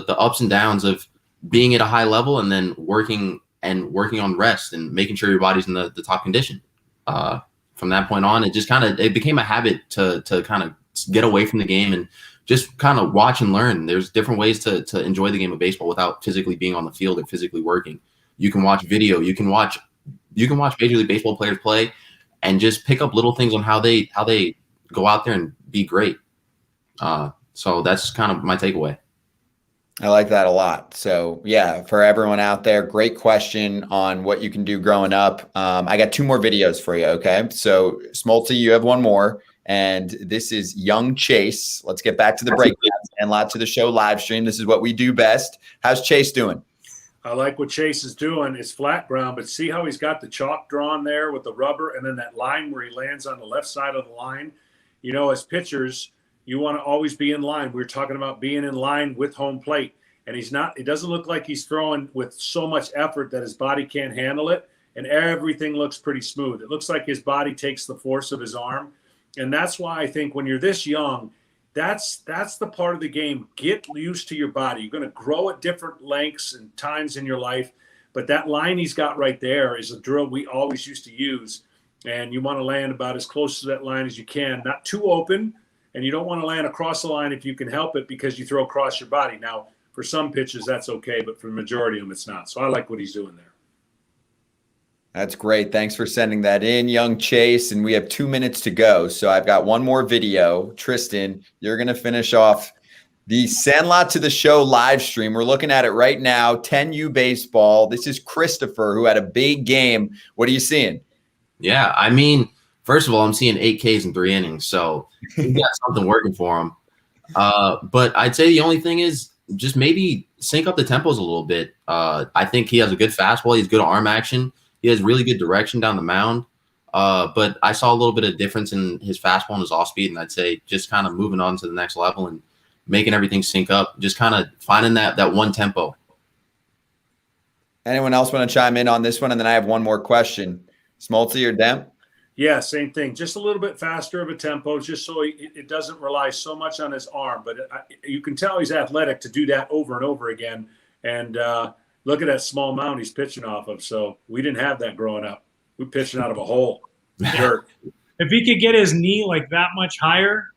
ups and downs of being at a high level, and then working on rest and making sure your body's in the top condition. From that point on, it became a habit to kind of get away from the game and just kind of watch and learn. There's different ways to enjoy the game of baseball without physically being on the field or physically working. You can watch video, you can watch Major League Baseball players play, and just pick up little things on how they go out there and be great. So that's kind of my takeaway. I like that a lot. So yeah, for everyone out there, great question on what you can do growing up. I got 2 more videos for you. Okay. So Smolty, you have one more, and this is young Chase. Let's get back to the breakdowns and lot to the show live stream. This is what we do best. How's Chase doing? I like what Chase is doing. It's flat ground, but see how he's got the chalk drawn there with the rubber, and then that line where he lands on the left side of the line. You know, as pitchers, you want to always be in line. We were talking about being in line with home plate, and he's not. It doesn't look like he's throwing with so much effort that his body can't handle it, and everything looks pretty smooth. It looks like his body takes the force of his arm, and that's why I think when you're this young, that's the part of the game. Get used to your body. You're going to grow at different lengths and times in your life, but that line he's got right there is a drill we always used to use, and you want to land about as close to that line as you can, not too open, and you don't want to land across the line if you can help it, because you throw across your body. Now, for some pitches, that's okay, but for the majority of them, it's not. So I like what he's doing there. That's great. Thanks for sending that in, young Chase. And we have 2 minutes to go. So I've got one more video. Tristan, you're going to finish off the Sandlot to the Show live stream. We're looking at it right now. 10U baseball. This is Christopher, who had a big game. What are you seeing? Yeah, I mean, first of all, I'm seeing 8 Ks in 3 innings. So he's got something working for him. But I'd say the only thing is just maybe sync up the tempos a little bit. I think he has a good fastball. He's good arm action. He has really good direction down the mound. But I saw a little bit of difference in his fastball and his off speed. And I'd say just kind of moving on to the next level and making everything sync up, just kind of finding that one tempo. Anyone else want to chime in on this one? And then I have one more question. Smolty or Dem? Yeah, same thing. Just a little bit faster of a tempo, just so it doesn't rely so much on his arm. But you can tell he's athletic to do that over and over again. And look at that small mound he's pitching off of. So we didn't have that growing up. We pitching out of a hole. Dirt. If he could get his knee like that much higher,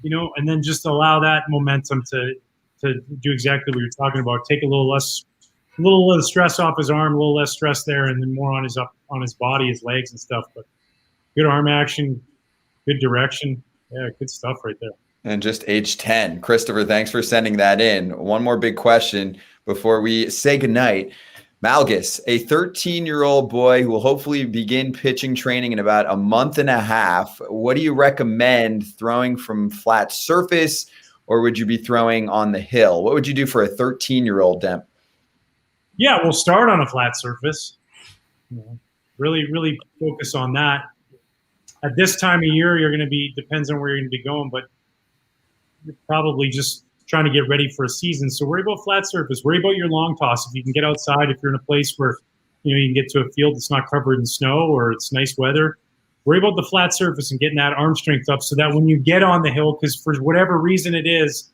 you know, and then just allow that momentum to do exactly what you're talking about, take a little less stress off his arm, a little less stress there, and then more on his body, his legs and stuff. But good arm action, good direction. Yeah, good stuff right there. And just age 10. Christopher, thanks for sending that in. One more big question before we say goodnight. Malgus, a 13-year-old boy who will hopefully begin pitching training in about a month and a half. What do you recommend, throwing from flat surface, or would you be throwing on the hill? What would you do for a 13-year-old, Dem? Yeah, we'll start on a flat surface. You know, really focus on that. At this time of year, you're going to be, depends on where you're going to be going, but you're probably just trying to get ready for a season. So worry about flat surface. Worry about your long toss. If you can get outside, if you're in a place where, you know, you can get to a field that's not covered in snow or it's nice weather, worry about the flat surface and getting that arm strength up so that when you get on the hill, because for whatever reason it is,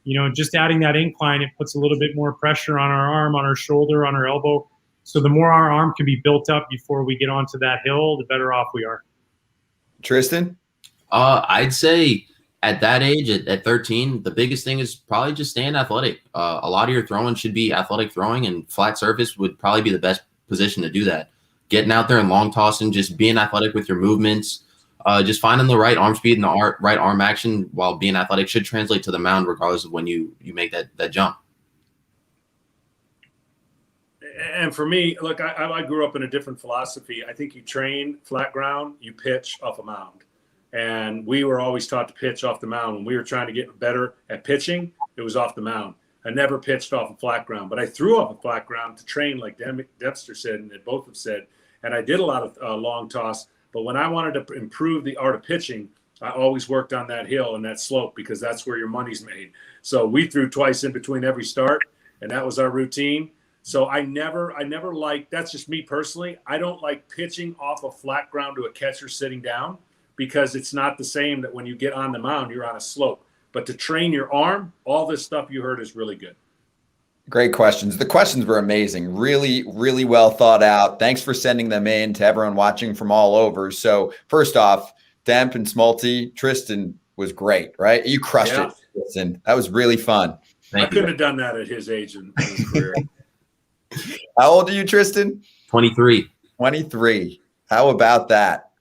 you know, just adding that incline, it puts a little bit more pressure on our arm, on our shoulder, on our elbow. So the more our arm can be built up before we get onto that hill, the better off we are. Tristan? I'd say at that age, at 13, the biggest thing is probably just staying athletic. A lot of your throwing should be athletic throwing, and flat surface would probably be the best position to do that. Getting out there and long tossing, just being athletic with your movements, just finding the right arm speed and the right arm action while being athletic should translate to the mound regardless of when you make that jump. And for me, look, I grew up in a different philosophy. I think you train flat ground, you pitch off a mound. And we were always taught to pitch off the mound. When we were trying to get better at pitching, it was off the mound. I never pitched off a flat ground, but I threw off a flat ground to train, like Dempster said, and they both have said. And I did a lot of long toss. But when I wanted to improve the art of pitching, I always worked on that hill and that slope because that's where your money's made. So we threw twice in between every start, and that was our routine. So I never liked, that's just me personally, I don't like pitching off a flat ground to a catcher sitting down because it's not the same that when you get on the mound, you're on a slope. But to train your arm, all this stuff you heard is really good. Great questions. The questions were amazing. Really, really well thought out. Thanks for sending them in to everyone watching from all over. So first off, Demp and Smolty, Tristan was great, right? You crushed it, Tristan. That was really fun. I couldn't have done that at his age in his career. How old are you, Tristan? 23. 23. How about that?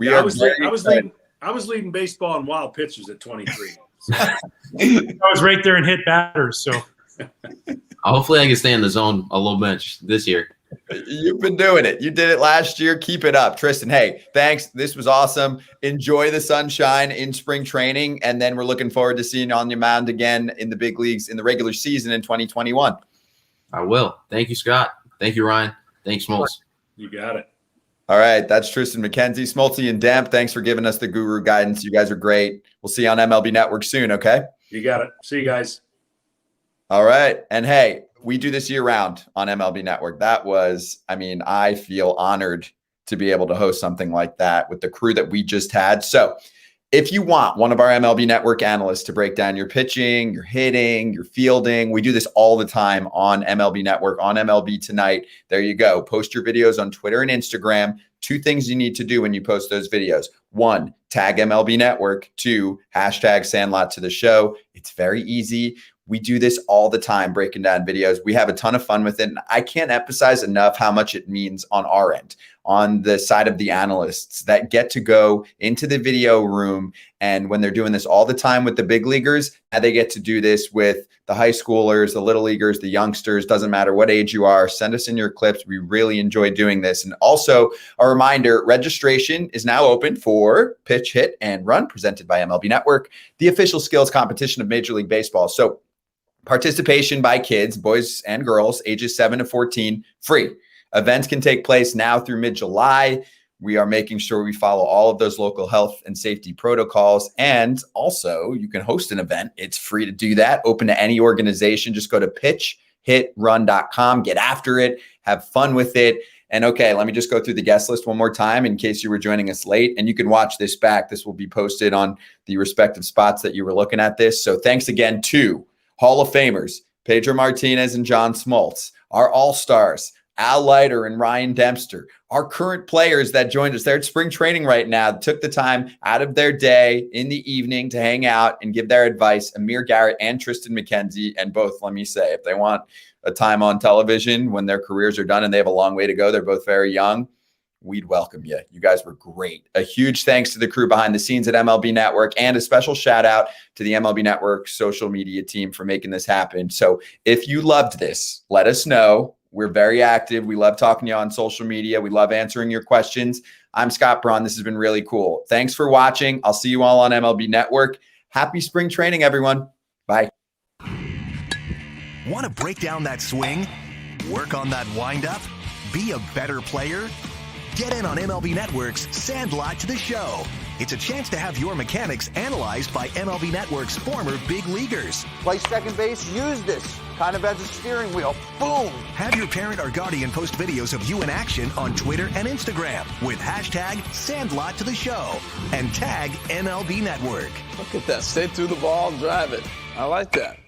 I was leading baseball in wild pitches at 23. So. I was right there and hit batters. So hopefully I can stay in the zone a little bit this year. You've been doing it. You did it last year. Keep it up. Tristan, hey, thanks. This was awesome. Enjoy the sunshine in spring training. And then we're looking forward to seeing you on your mound again in the big leagues in the regular season in 2021. I will. Thank you, Scott. Thank you, Ryan. Thanks, Smoltz. You got it. All right. That's Tristan McKenzie, Smoltzy, and Demp. Thanks for giving us the guru guidance. You guys are great. We'll see you on MLB Network soon, okay? You got it. See you guys. All right. And hey, we do this year round on MLB Network. That was, I feel honored to be able to host something like that with the crew that we just had. So if you want one of our MLB Network analysts to break down your pitching, your hitting, your fielding, we do this all the time on MLB Network, on MLB Tonight. There you go. Post your videos on Twitter and Instagram. 2 things you need to do when you post those videos. 1, tag MLB Network. 2, hashtag Sandlot to the show. It's very easy. We do this all the time, breaking down videos. We have a ton of fun with it. And I can't emphasize enough how much it means on our end, on the side of the analysts that get to go into the video room. And when they're doing this all the time with the big leaguers, and they get to do this with the high schoolers, the little leaguers, the youngsters, doesn't matter what age you are, send us in your clips. We really enjoy doing this. And also a reminder, registration is now open for Pitch, Hit, and Run, presented by MLB Network, the official skills competition of Major League Baseball. So participation by kids, boys and girls, ages 7 to 14, free. Events can take place now through mid-July. We are making sure we follow all of those local health and safety protocols. And also, you can host an event. It's free to do that. Open to any organization. Just go to pitchhitrun.com. Get after it. Have fun with it. And okay, let me just go through the guest list one more time in case you were joining us late. And you can watch this back. This will be posted on the respective spots that you were looking at this. So thanks again to Hall of Famers, Pedro Martinez and John Smoltz, our All-Stars, Al Leiter and Ryan Dempster, our current players that joined us. They're at spring training right now, took the time out of their day in the evening to hang out and give their advice, Amir Garrett and Tristan McKenzie. And both, let me say, if they want a time on television when their careers are done and they have a long way to go, they're both very young, we'd welcome you. You guys were great. A huge thanks to the crew behind the scenes at MLB Network, and a special shout out to the MLB Network social media team for making this happen. So if you loved this, let us know. We're very active. We love talking to you on social media. We love answering your questions. I'm Scott Braun. This has been really cool. Thanks for watching. I'll see you all on MLB Network. Happy spring training, everyone. Bye. Want to break down that swing? Work on that windup? Be a better player? Get in on MLB Network's Sandlot to the Show. It's a chance to have your mechanics analyzed by MLB Network's former big leaguers. Play second base, use this kind of as a steering wheel. Boom! Have your parent or guardian post videos of you in action on Twitter and Instagram with hashtag Sandlot to the Show and tag MLB Network. Look at that. Stay through the ball and drive it. I like that.